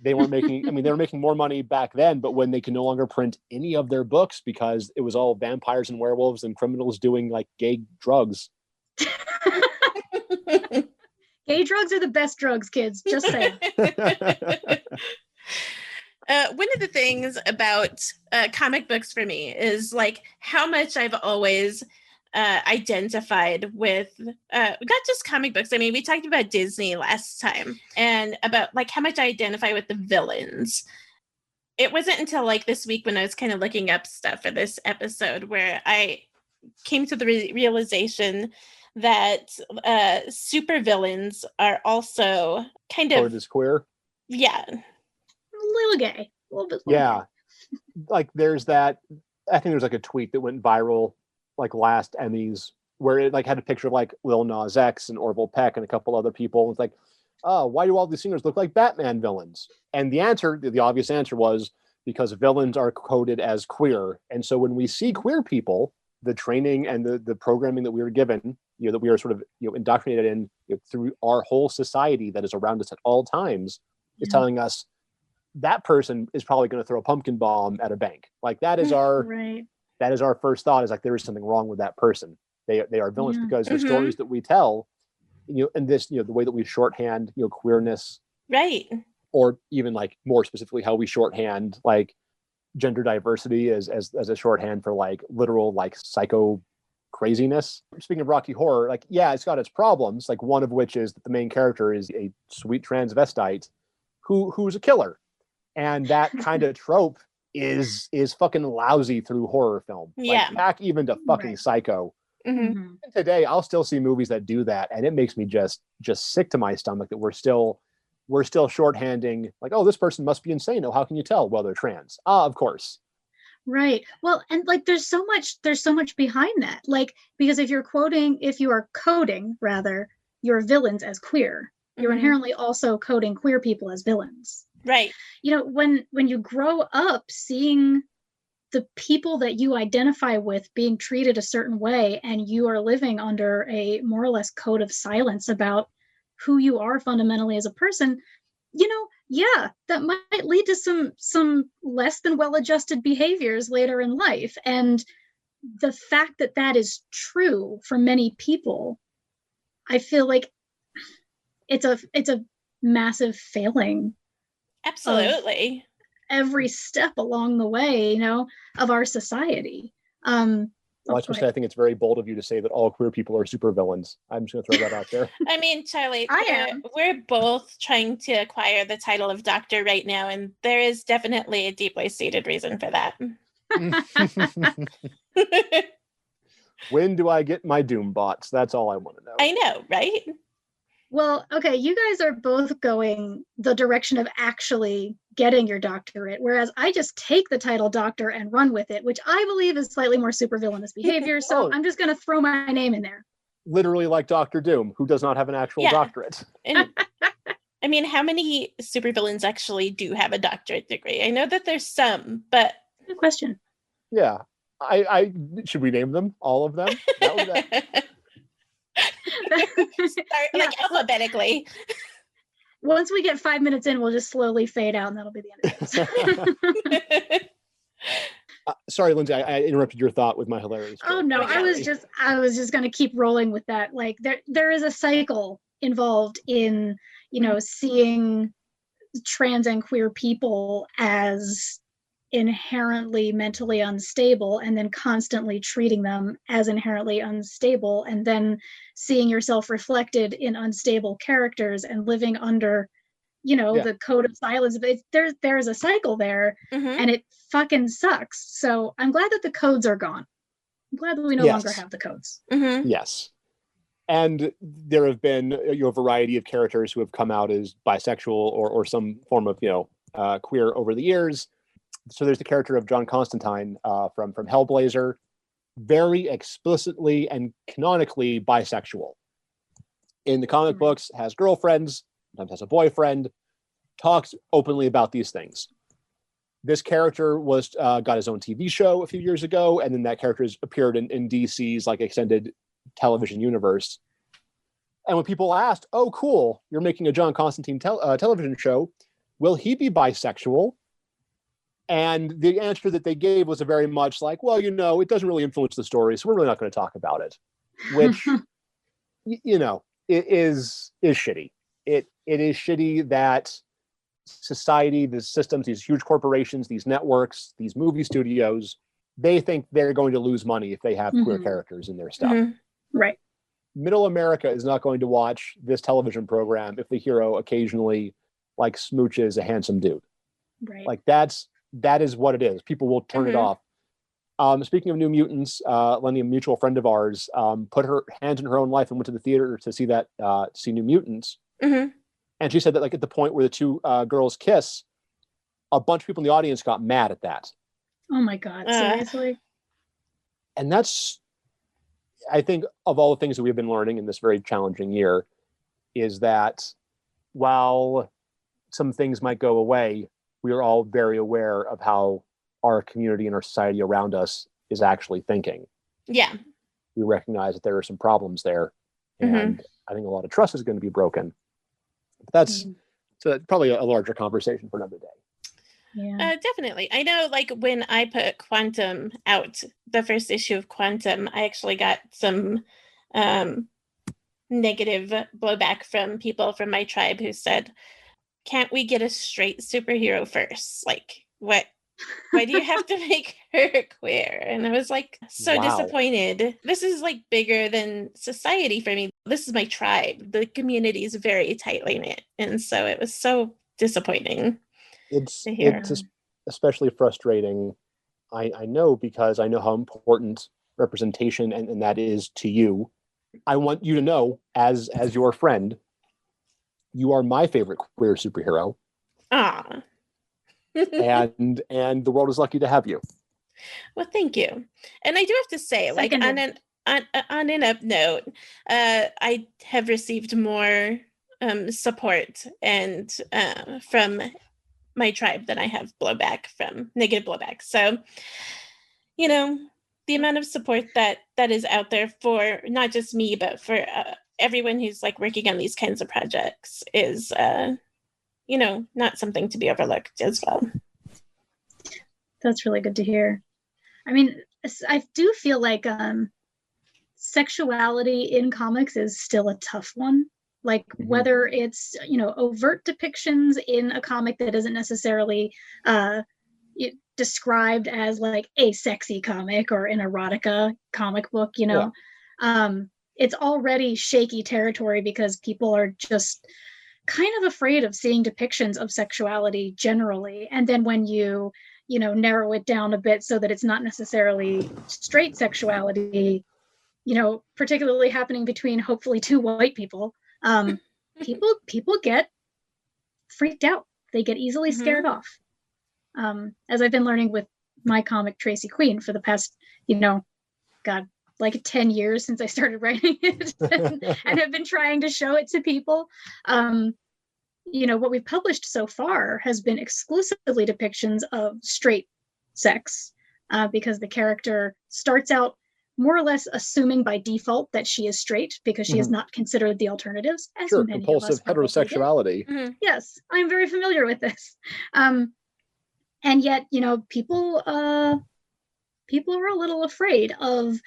They weren't making, I mean, they were making more money back then, but when they can no longer print any of their books because it was all vampires and werewolves and criminals doing like gay drugs. Gay drugs are the best drugs, kids. Just saying. One of the things about comic books for me is like how much I've always identified with not just comic books. I mean, we talked about Disney last time and about like how much I identify with the villains. It wasn't until like this week when I was kind of looking up stuff for this episode where I came to the realization that super villains are also kind of Coded as queer. Yeah. A little gay. A little bit. Yeah. Like there's that, I think there's like a tweet that went viral like last Emmys where it like had a picture of like Lil Nas X and Orville Peck and a couple other people. It's like, oh, why do all these singers look like Batman villains? And the answer, the obvious answer was because villains are coded as queer. And so when we see queer people, the training and the programming that we were given, you know, that we are sort of, you know, indoctrinated in, you know, through our whole society that is around us at all times, is telling us that person is probably going to throw a pumpkin bomb at a bank. Like that is our right. That is our first thought, is like there is something wrong with that person. They are villains because the stories that we tell, you know, and this, you know, the way that we shorthand, you know, queerness, right, or even like more specifically how we shorthand like gender diversity as a shorthand for like literal like psycho craziness. Speaking of Rocky Horror, like yeah, it's got its problems. Like one of which is that the main character is a sweet transvestite who's a killer, and that kind of trope is fucking lousy through horror film. Yeah. Like back even to fucking Psycho. Mm-hmm. Today, I'll still see movies that do that, and it makes me just sick to my stomach that we're still shorthanding like, oh, this person must be insane. Oh, how can you tell? Well, they're trans. Of course. Right. Well, and like there's so much behind that. Like, because if you are coding rather your villains as queer, you're inherently also coding queer people as villains. Right. You know, when you grow up seeing the people that you identify with being treated a certain way, and you are living under a more or less code of silence about who you are fundamentally as a person, you know, yeah, that might lead to some less than well-adjusted behaviors later in life. And the fact that that is true for many people, I feel like it's a massive failing. Absolutely. Every step along the way, you know, of our society. Well, I was supposed to say, I think it's very bold of you to say that all queer people are supervillains. I'm just going to throw that out there. I mean, Charlie, I am. We're both trying to acquire the title of doctor right now, and there is definitely a deeply seated reason for that. When do I get my Doom bots? That's all I want to know. I know, right? Well, okay, you guys are both going the direction of actually getting your doctorate, whereas I just take the title doctor and run with it, which I believe is slightly more supervillainous behavior. So Oh. I'm just going to throw my name in there. Literally like Doctor Doom, who does not have an actual Yeah. doctorate. And I mean, how many supervillains actually do have a doctorate degree? I know that there's some, but Good question. Yeah. I should we name them? All of them? That start like alphabetically. Once we get 5 minutes in, we'll just slowly fade out, and that'll be the end of it. Sorry, Lynsey, I interrupted your thought with my hilarious joke. Oh no, I was just going to keep rolling with that. Like there is a cycle involved in, seeing trans and queer people as inherently mentally unstable and then constantly treating them as inherently unstable, and then seeing yourself reflected in unstable characters and living under the code of silence. There's a cycle there, and it fucking sucks. So I'm glad that the codes are gone. I'm glad that we no longer have the codes. Yes. And there have been a variety of characters who have come out as bisexual or some form of queer over the years. So there's the character of John Constantine from Hellblazer, very explicitly and canonically bisexual. In the comic books, has girlfriends, sometimes has a boyfriend, talks openly about these things. This character got his own TV show a few years ago, and then that character has appeared in DC's extended television universe. And when people asked, "Oh, cool, you're making a John Constantine television show, will he be bisexual?" And the answer that they gave was a very much like, well, it doesn't really influence the story, so we're really not going to talk about it. Which, it is shitty. It is shitty that society, the systems, these huge corporations, these networks, these movie studios, they think they're going to lose money if they have queer characters in their stuff. Right. Middle America is not going to watch this television program if the hero occasionally smooches a handsome dude. Right. That is what it is. People will turn it off. Speaking of New Mutants, Lenny, a mutual friend of ours, put her hands in her own life and went to the theater to see New Mutants. And she said that at the point where the two girls kiss, a bunch of people in the audience got mad at that. Oh my God, seriously? And that's, I think, of all the things that we've been learning in this very challenging year, is that while some things might go away, we are all very aware of how our community and our society around us is actually thinking. Yeah. We recognize that there are some problems there, and I think a lot of trust is going to be broken. But that's probably a larger conversation for another day. Yeah. Definitely. I know, when I put Quantum out, the first issue of Quantum, I actually got some negative blowback from people from my tribe who said, "Can't we get a straight superhero first? What? Why do you have to make her queer?" And I was so disappointed. This is bigger than society for me. This is my tribe. The community is very tightly knit, and so it was so disappointing. It's especially frustrating. I know, because I know how important representation and that is to you. I want you to know, as your friend, you are my favorite queer superhero. Ah. and the world is lucky to have you. Well, thank you. And I do have to say, on an up note, I have received more support and from my tribe than I have negative blowback. So, the amount of support that is out there for not just me, but for everyone who's working on these kinds of projects is not something to be overlooked as well. That's really good to hear. I mean, I do feel like sexuality in comics is still a tough one. Whether it's, overt depictions in a comic that isn't necessarily described as a sexy comic or an erotica comic book, it's already shaky territory because people are just kind of afraid of seeing depictions of sexuality generally. And then when you narrow it down a bit so that it's not necessarily straight sexuality, particularly happening between hopefully two white people, people get freaked out. They get easily scared off. As I've been learning with my comic Tracy Queen for the past, like 10 years since I started writing it and have been trying to show it to people. What we've published so far has been exclusively depictions of straight sex, because the character starts out more or less assuming by default that she is straight because she has not considered the alternatives. As sure, many compulsive of us heterosexuality. Yes, I'm very familiar with this. And yet, people are a little afraid of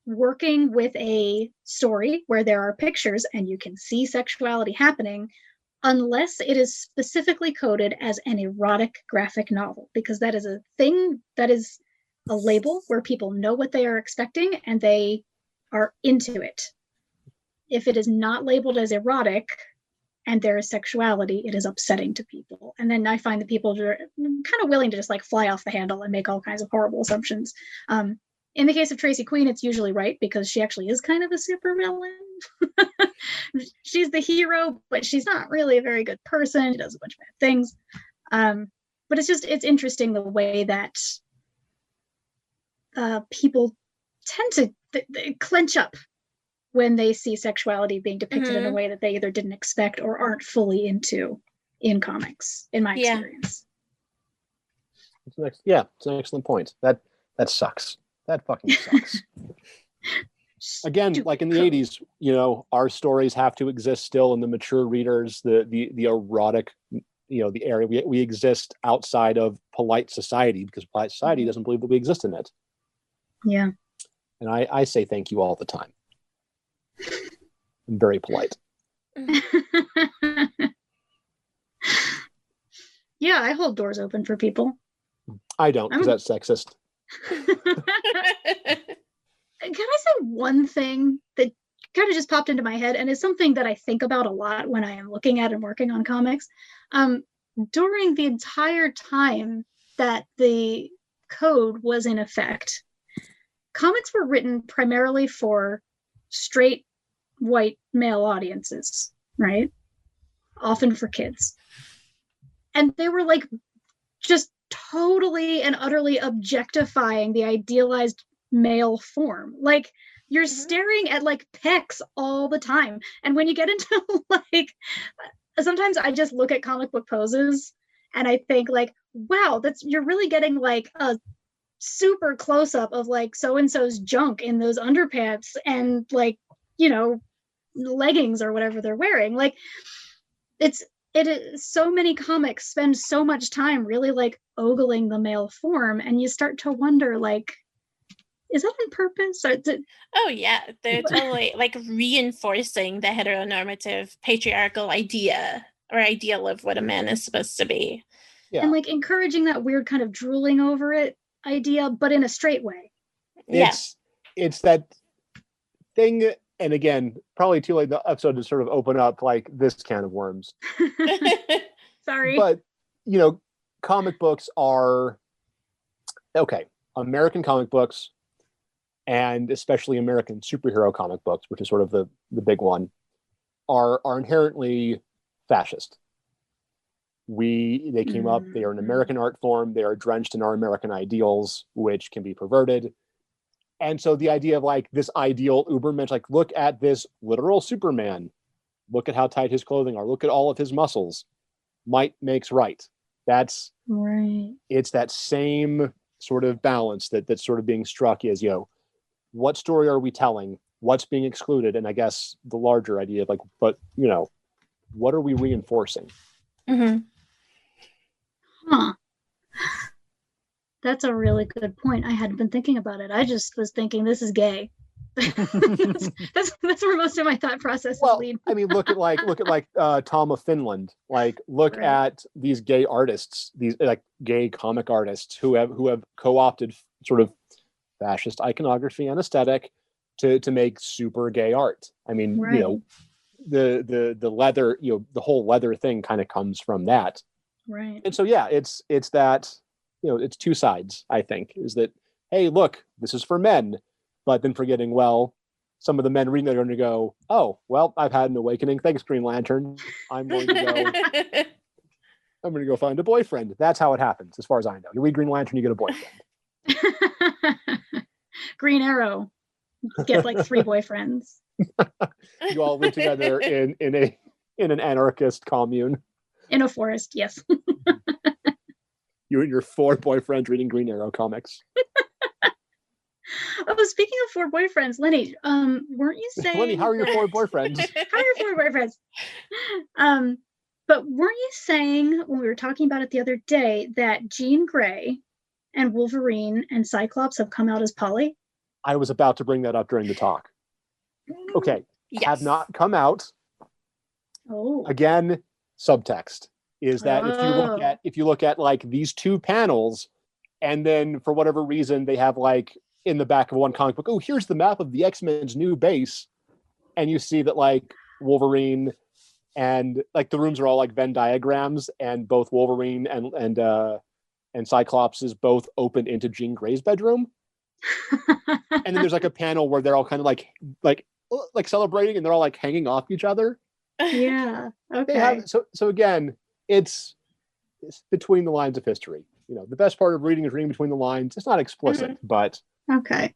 working with a story where there are pictures and you can see sexuality happening, unless it is specifically coded as an erotic graphic novel, because that is a thing, that is a label where people know what they are expecting and they are into it. If it is not labeled as erotic and there is sexuality, it is upsetting to people. And then I find that people are kind of willing to just like fly off the handle and make all kinds of horrible assumptions. In the case of Tracy Queen, it's usually right because she actually is kind of a supervillain. She's the hero, but she's not really a very good person. She does a bunch of bad things. But it's interesting the way that people tend to clench up when they see sexuality being depicted in a way that they either didn't expect or aren't fully into in comics, in my experience. It's an excellent point. That sucks. That fucking sucks. Again, like in the 80s, our stories have to exist still in the mature readers, the erotic, the area. We exist outside of polite society because polite society doesn't believe that we exist in it. Yeah. And I say thank you all the time. I'm very polite. Yeah, I hold doors open for people. I don't, because that's sexist. Can I say one thing that kind of just popped into my head, and is something that I think about a lot when I am looking at and working on comics? During the entire time that the code was in effect, comics were written primarily for straight white male audiences, right? Often for kids. And they were like just totally and utterly objectifying the idealized male form. Like you're staring at like pecs all the time. And when you get into like, sometimes I just look at comic book poses and I think like, wow, you're really getting like a super close up of like so-and-so's junk in those underpants and like, leggings or whatever they're wearing. Like it is, so many comics spend so much time really like ogling the male form, and you start to wonder like, is that on purpose? Oh yeah, they're totally like reinforcing the heteronormative patriarchal idea or ideal of what a man is supposed to be. Yeah. And like encouraging that weird kind of drooling over it idea, but in a straight way. It's that thing. And again, probably too late in the episode to sort of open up like this can of worms. Sorry. But, comic books are, American comic books, and especially American superhero comic books, which is sort of the big one, are inherently fascist. They came up, they are an American art form, they are drenched in our American ideals, which can be perverted. And so the idea of like this ideal Ubermensch, like look at this literal Superman, look at how tight his clothing are, look at all of his muscles. Might makes right. That's right. It's that same sort of balance that's sort of being struck is, what story are we telling? What's being excluded? And I guess the larger idea of like, but what are we reinforcing? Mm-hmm. Huh. That's a really good point. I hadn't been thinking about it. I just was thinking this is gay. that's where most of my thought process lead. I mean, look at Tom of Finland. Like, look at these gay artists, these like gay comic artists who have co-opted sort of fascist iconography and aesthetic to make super gay art. I mean, the leather, the whole leather thing kind of comes from that. Right. And so it's that. It's two sides, I think, is that, hey, look, this is for men, but then forgetting, well, some of the men reading that are going to go, oh, well, I've had an awakening. Thanks, Green Lantern. I'm going to go find a boyfriend. That's how it happens, as far as I know. You read Green Lantern, you get a boyfriend. Green Arrow. Get like 3 boyfriends. You all live together in an anarchist commune. In a forest, yes. You and your 4 boyfriends reading Green Arrow comics. Oh, speaking of 4 boyfriends, Lenny, weren't you saying Lenny, how are your 4 boyfriends? How are your 4 boyfriends? But weren't you saying when we were talking about it the other day that Jean Grey and Wolverine and Cyclops have come out as poly? I was about to bring that up during the talk. Okay. Yes. Have not come out. Oh. Again, subtext is that if you look at like these 2 panels, and then for whatever reason they have like in the back of one comic book, oh, here's the map of the X-Men's new base, and you see that like Wolverine and like the rooms are all like Venn diagrams, and both Wolverine and Cyclops is both open into Jean Grey's bedroom. And then there's like a panel where they're all kind of like celebrating, and they're all like hanging off each other. Yeah. Okay. So again, it's between the lines of history. You know, the best part of reading is reading between the lines. It's not explicit, but okay.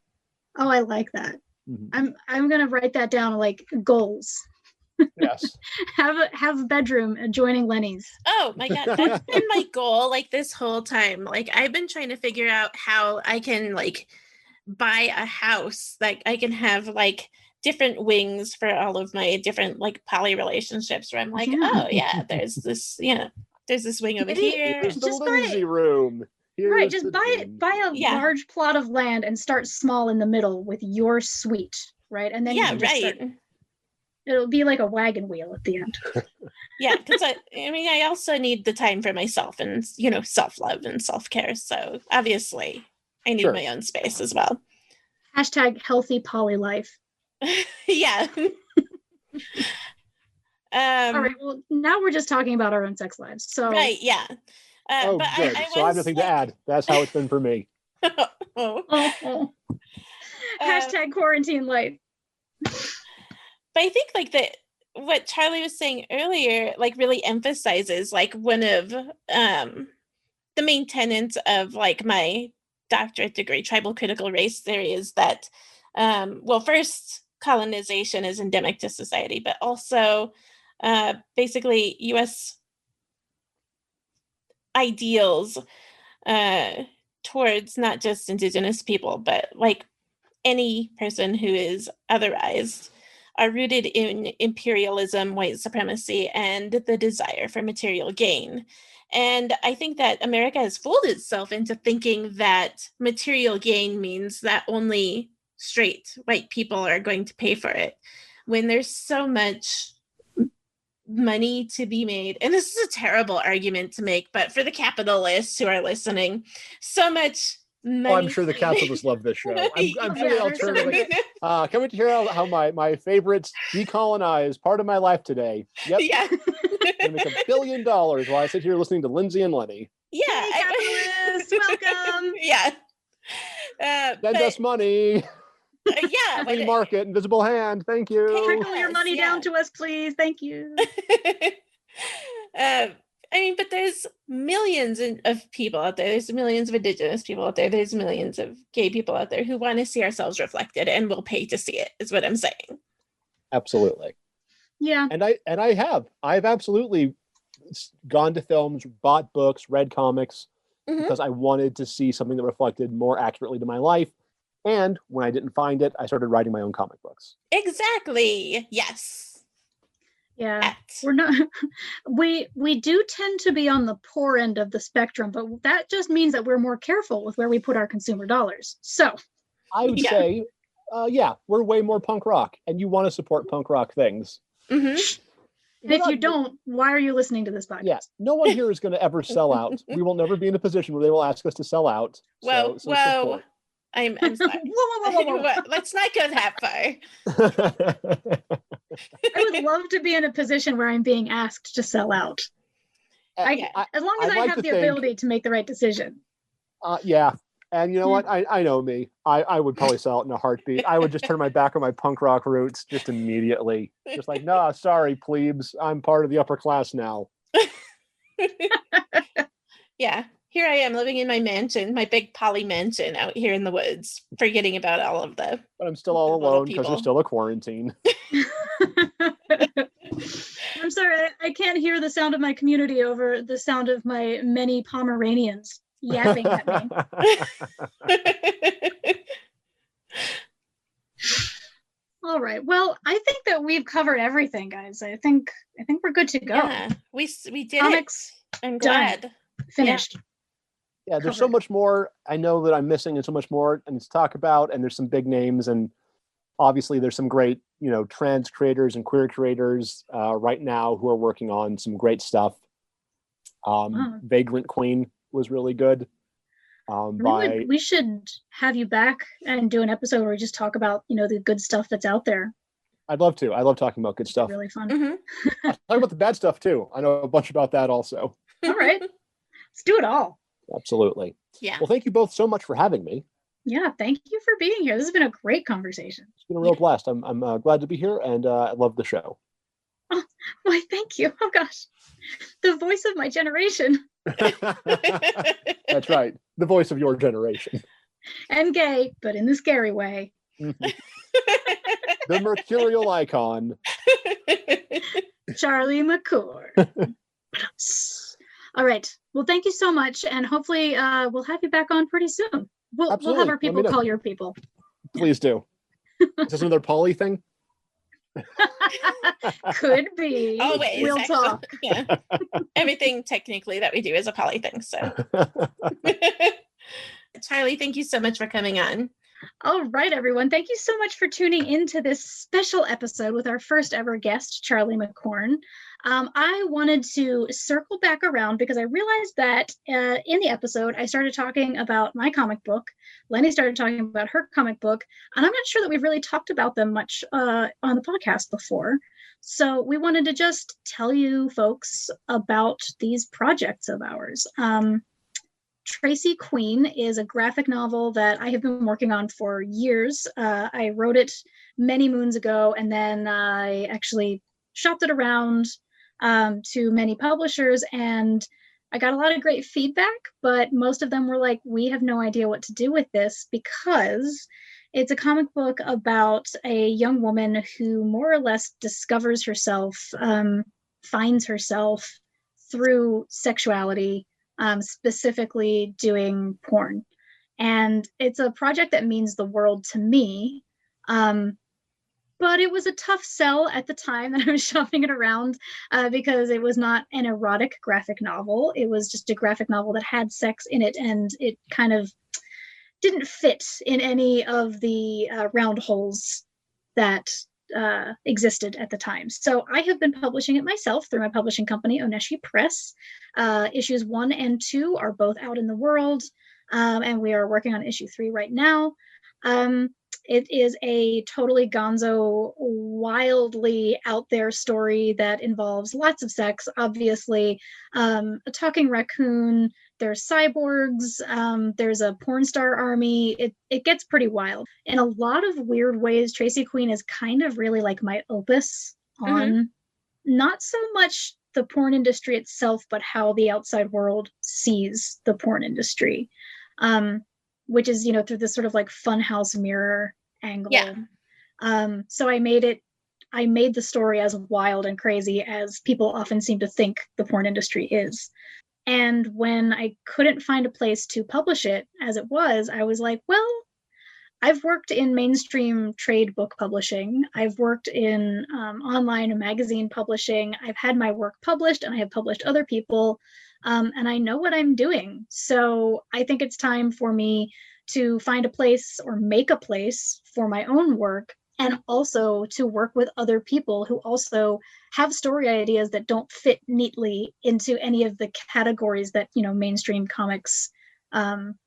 Oh, I like that. Mm-hmm. I'm gonna write that down like goals. Yes. have a bedroom adjoining Lenny's. Oh my god, that's been my goal like this whole time. Like I've been trying to figure out how I can like buy a house that I can have like different wings for all of my different like poly relationships where I'm like, oh yeah, there's this, there's this wing over here. Here's the Lynsey room. Right, just buy a large plot of land and start small in the middle with your suite, right? And then it'll be like a wagon wheel at the end. Yeah, because I also need the time for myself and self-love and self-care. So obviously I need my own space as well. # healthy poly life. Yeah. All right. Well, now we're just talking about our own sex lives. So right. Yeah. But good. So I have nothing to add. That's how it's been for me. # quarantine life. But I think like what Charley was saying earlier, like really emphasizes like one of the main tenets of like my doctorate degree, tribal critical race theory, is that first, colonization is endemic to society, but also basically U.S. ideals towards not just indigenous people, but like any person who is otherized, are rooted in imperialism, white supremacy, and the desire for material gain. And I think that America has fooled itself into thinking that material gain means that only straight white people are going to pay for it, when there's so much money to be made. And this is a terrible argument to make, but for the capitalists who are listening, so much money. Oh, I'm sure the capitalists love this show. I'm sure they'll turn can't wait to hear how my favorites decolonize part of my life today. Yep. Yeah. I'm gonna make $1 billion while I sit here listening to Lynsey and Lenny. Yeah. Hey, capitalists, welcome. Yeah. Send us money. Yeah. Free market, invisible hand. Thank you. Trickle your money down to us, please. Thank you. But there's millions of people out there. There's millions of indigenous people out there. There's millions of gay people out there who want to see ourselves reflected and will pay to see it, is what I'm saying. Absolutely. Yeah. I've absolutely gone to films, bought books, read comics, because I wanted to see something that reflected more accurately to my life. And when I didn't find it, I started writing my own comic books. Exactly. Yes. Yeah. We're not we do tend to be on the poor end of the spectrum, but that just means that we're more careful with where we put our consumer dollars. So I would say we're way more punk rock, and you want to support punk rock things. Mm-hmm. And if you don't, why are you listening to this podcast? Yeah, no one here is going to ever sell out. We will never be in a position where they will ask us to sell out. Whoa. I'm sorry. Whoa. Let's not go that far. I would love to be in a position where I'm being asked to sell out. As long as I have the ability to make the right decision. Yeah. And you know what? I know me. I would probably sell it in a heartbeat. I would just turn my back on my punk rock roots just immediately. Just like, nah, sorry, plebes. I'm part of the upper class now. Yeah. Here I am living in my mansion, my big poly mansion out here in the woods, forgetting about all of the. But I'm still all the little alone because there's still a quarantine. I'm sorry, I can't hear the sound of my community over the sound of my many Pomeranians yapping at me. All right. Well, I think that we've covered everything, guys. I think we're good to go. Yeah, we did Comics it. I'm glad. finished. Yeah, there's so much more I know that I'm missing, and so much more and to talk about, and there's some big names, and obviously there's some great, trans creators and queer creators right now who are working on some great stuff. Vagrant Queen was really good. We should have you back and do an episode where we just talk about, the good stuff that's out there. I'd love to. I love talking about good stuff. Really fun. Mm-hmm. Talk about the bad stuff too. I know a bunch about that also. All right. Let's do it all. Absolutely. Yeah. Well, thank you both so much for having me. Yeah, thank you for being here. This has been a great conversation. It's been a real blast. I'm glad to be here, and I love the show. Oh, why, thank you. Oh, gosh. The voice of my generation. That's right. The voice of your generation. And gay, but in the scary way. The mercurial icon. Charley Macorn. All right. Well, thank you so much. And hopefully we'll have you back on pretty soon. We'll have our people call your people. Please do. Is this another poly thing? Could be. Always. We'll talk. Yeah. Everything technically that we do is a poly thing. So, Charley, thank you so much for coming on. All right, everyone. Thank you so much for tuning into this special episode with our first ever guest, Charley Macorn. I wanted to circle back around because I realized that in the episode, I started talking about my comic book. Lenny started talking about her comic book, and I'm not sure that we've really talked about them much on the podcast before. So we wanted to just tell you folks about these projects of ours. Tracy Queen is a graphic novel that I have been working on for years. I wrote it many moons ago, and then I actually shopped it around to many publishers, and I got a lot of great feedback, but most of them were like, we have no idea what to do with this, because it's a comic book about a young woman who more or less discovers herself, finds herself through sexuality, specifically doing porn. And it's a project that means the world to me. But it was a tough sell at the time that I was shopping it around because it was not an erotic graphic novel. It was just a graphic novel that had sex in it, and it kind of didn't fit in any of the round holes that existed at the time. So I have been publishing it myself through my publishing company, Lynsey Press. Issues 1 and 2 are both out in the world, and we are working on issue 3 right now. It is a totally gonzo, wildly out there story that involves lots of sex, obviously. A talking raccoon, there's cyborgs, there's a porn star army. It gets pretty wild. In a lot of weird ways, Tracy Queen is kind of really like my opus on not so much the porn industry itself, but how the outside world sees the porn industry. Which is, through this sort of like funhouse mirror angle. Yeah. So I made the story as wild and crazy as people often seem to think the porn industry is. And when I couldn't find a place to publish it as it was, I was like, well, I've worked in mainstream trade book publishing. I've worked in online and magazine publishing. I've had my work published, and I have published other people. And I know what I'm doing. So I think it's time for me to find a place or make a place for my own work, and also to work with other people who also have story ideas that don't fit neatly into any of the categories that, mainstream comics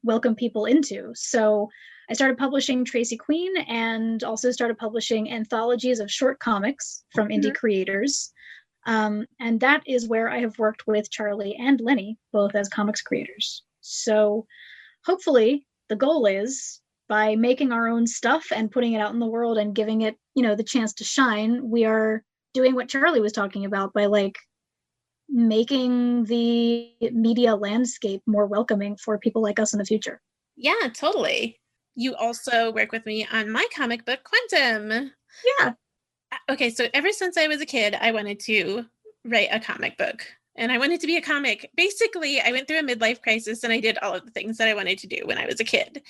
welcome people into. So I started publishing Tracy Queen, and also started publishing anthologies of short comics from indie creators. And that is where I have worked with Charley and Lenny, both as comics creators. So hopefully the goal is, by making our own stuff and putting it out in the world and giving it, the chance to shine, we are doing what Charley was talking about by like making the media landscape more welcoming for people like us in the future. Yeah, totally. You also work with me on my comic book, Quantum. Yeah. Okay, so ever since I was a kid, I wanted to write a comic book. And I wanted to be a comic. Basically, I went through a midlife crisis and I did all of the things that I wanted to do when I was a kid.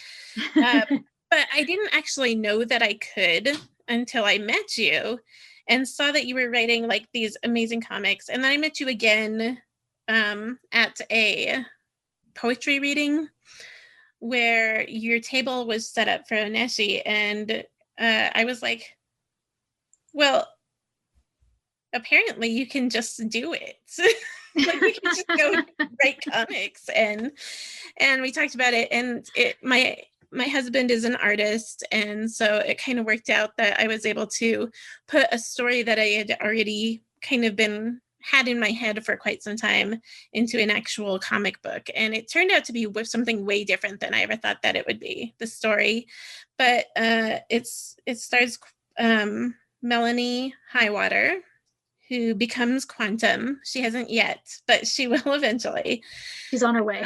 But I didn't actually know that I could until I met you and saw that you were writing like these amazing comics. And then I met you again at a poetry reading where your table was set up for Oneshi. And I was like, well, apparently you can just do it. Like you can just go write comics. And we talked about it. And my husband is an artist. And so it kind of worked out that I was able to put a story that I had already kind of had in my head for quite some time into an actual comic book. And it turned out to be with something way different than I ever thought that it would be, the story. But it stars Melanie Highwater, who becomes Quantum. She hasn't yet, but she will eventually. She's on her way.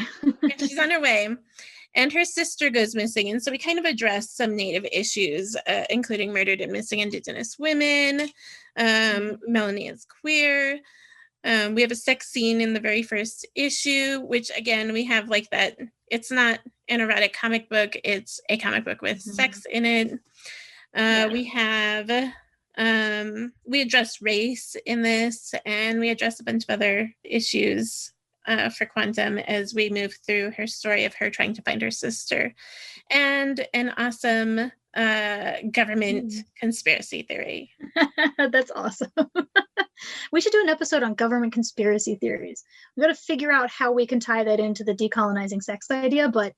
She's on her way. And her sister goes missing. And so we kind of address some Native issues, including murdered and missing Indigenous women. Melanie is queer. We have a sex scene in the very first issue, which again, we have like that. It's not an erotic comic book. It's a comic book with sex in it. We have... we address race in this, and we address a bunch of other issues for Quantum as we move through her story of her trying to find her sister, and an awesome government conspiracy theory. That's awesome. We should do an episode on government conspiracy theories. We've got to figure out how we can tie that into the decolonizing sex idea, but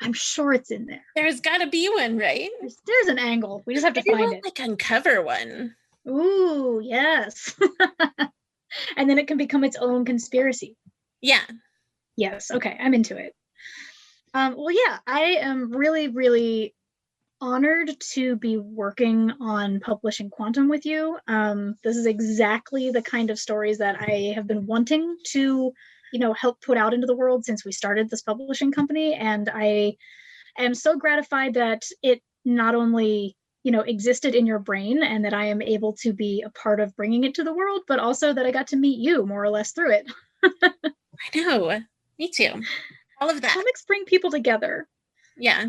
I'm sure it's in there. There's got to be one, right? There's an angle. We just have to find it. Like uncover one. Ooh, yes. And then it can become its own conspiracy. Yeah. Yes. Okay. I'm into it. Well, yeah, I am really, really honored to be working on publishing Quantum with you. This is exactly the kind of stories that I have been wanting to help put out into the world since we started this publishing company. And I am so gratified that it not only, existed in your brain and that I am able to be a part of bringing it to the world, but also that I got to meet you more or less through it. I know. Me too. All of that. Comics bring people together. Yeah.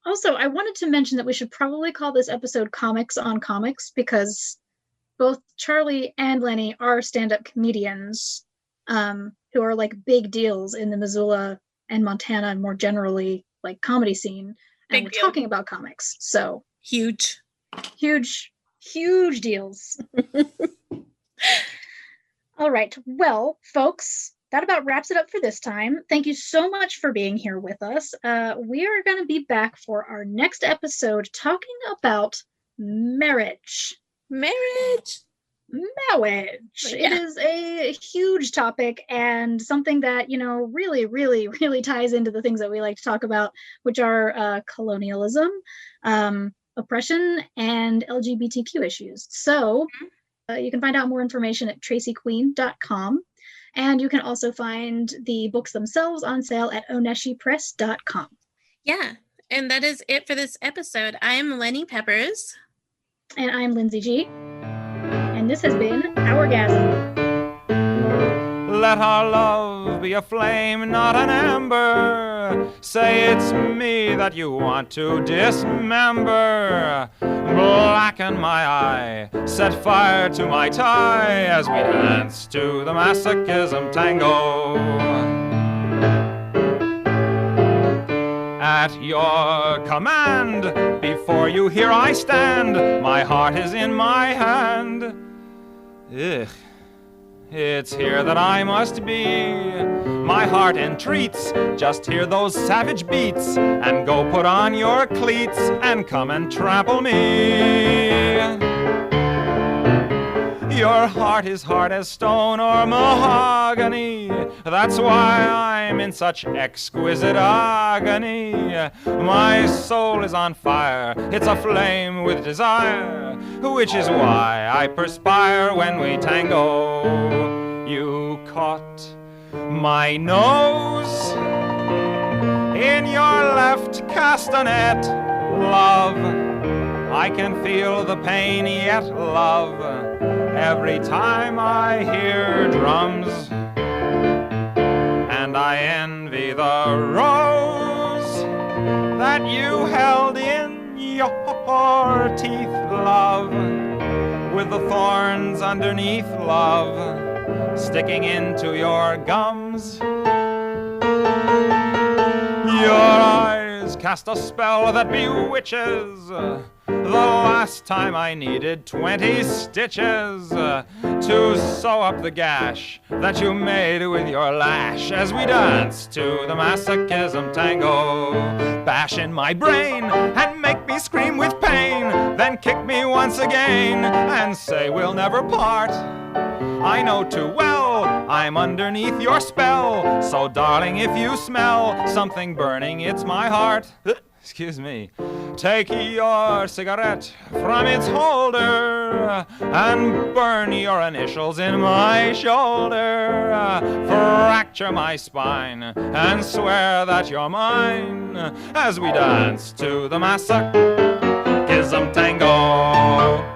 Also, I wanted to mention that we should probably call this episode Comics on Comics because both Charley and Lenny are stand-up comedians. Who are like big deals in the Missoula and Montana and more generally like comedy scene. And we're talking about comics. So huge deals. All right. Well, folks, that about wraps it up for this time. Thank you so much for being here with us. We are going to be back for our next episode talking about marriage. It is a huge topic and something that really, really, really ties into the things that we like to talk about, which are colonialism, oppression, and LGBTQ issues. So you can find out more information at tracyqueen.com, and you can also find the books themselves on sale at oneshipress.com. Yeah, and that is it for this episode. I am Lenny Peppers. And I'm Lynsey G. And this has been Hourgasm. Let our love be a flame, not an ember. Say it's me that you want to dismember. Blacken my eye, set fire to my tie as we dance to the masochism tango. At your command, before you here I stand. My heart is in my hand. Ugh, it's here that I must be. My heart entreats, just hear those savage beats, and go put on your cleats and come and trample me. Your heart is hard as stone or mahogany, that's why I'm in such exquisite agony. My soul is on fire, it's aflame with desire, which is why I perspire when we tango. You caught my nose in your left castanet, love. I can feel the pain yet, love, every time I hear drums. And I envy the rose that you held in your teeth, love, with the thorns underneath, love, sticking into your gums. Your eyes cast a spell that bewitches. The last time I needed 20 stitches to sew up the gash that you made with your lash as we danced to the masochism tango. Bash in my brain and make me scream with pain, then kick me once again and say we'll never part. I know too well I'm underneath your spell, so darling, if you smell something burning, it's my heart. Excuse me. Take your cigarette from its holder and burn your initials in my shoulder. Fracture my spine and swear that you're mine as we dance to the masochism tango.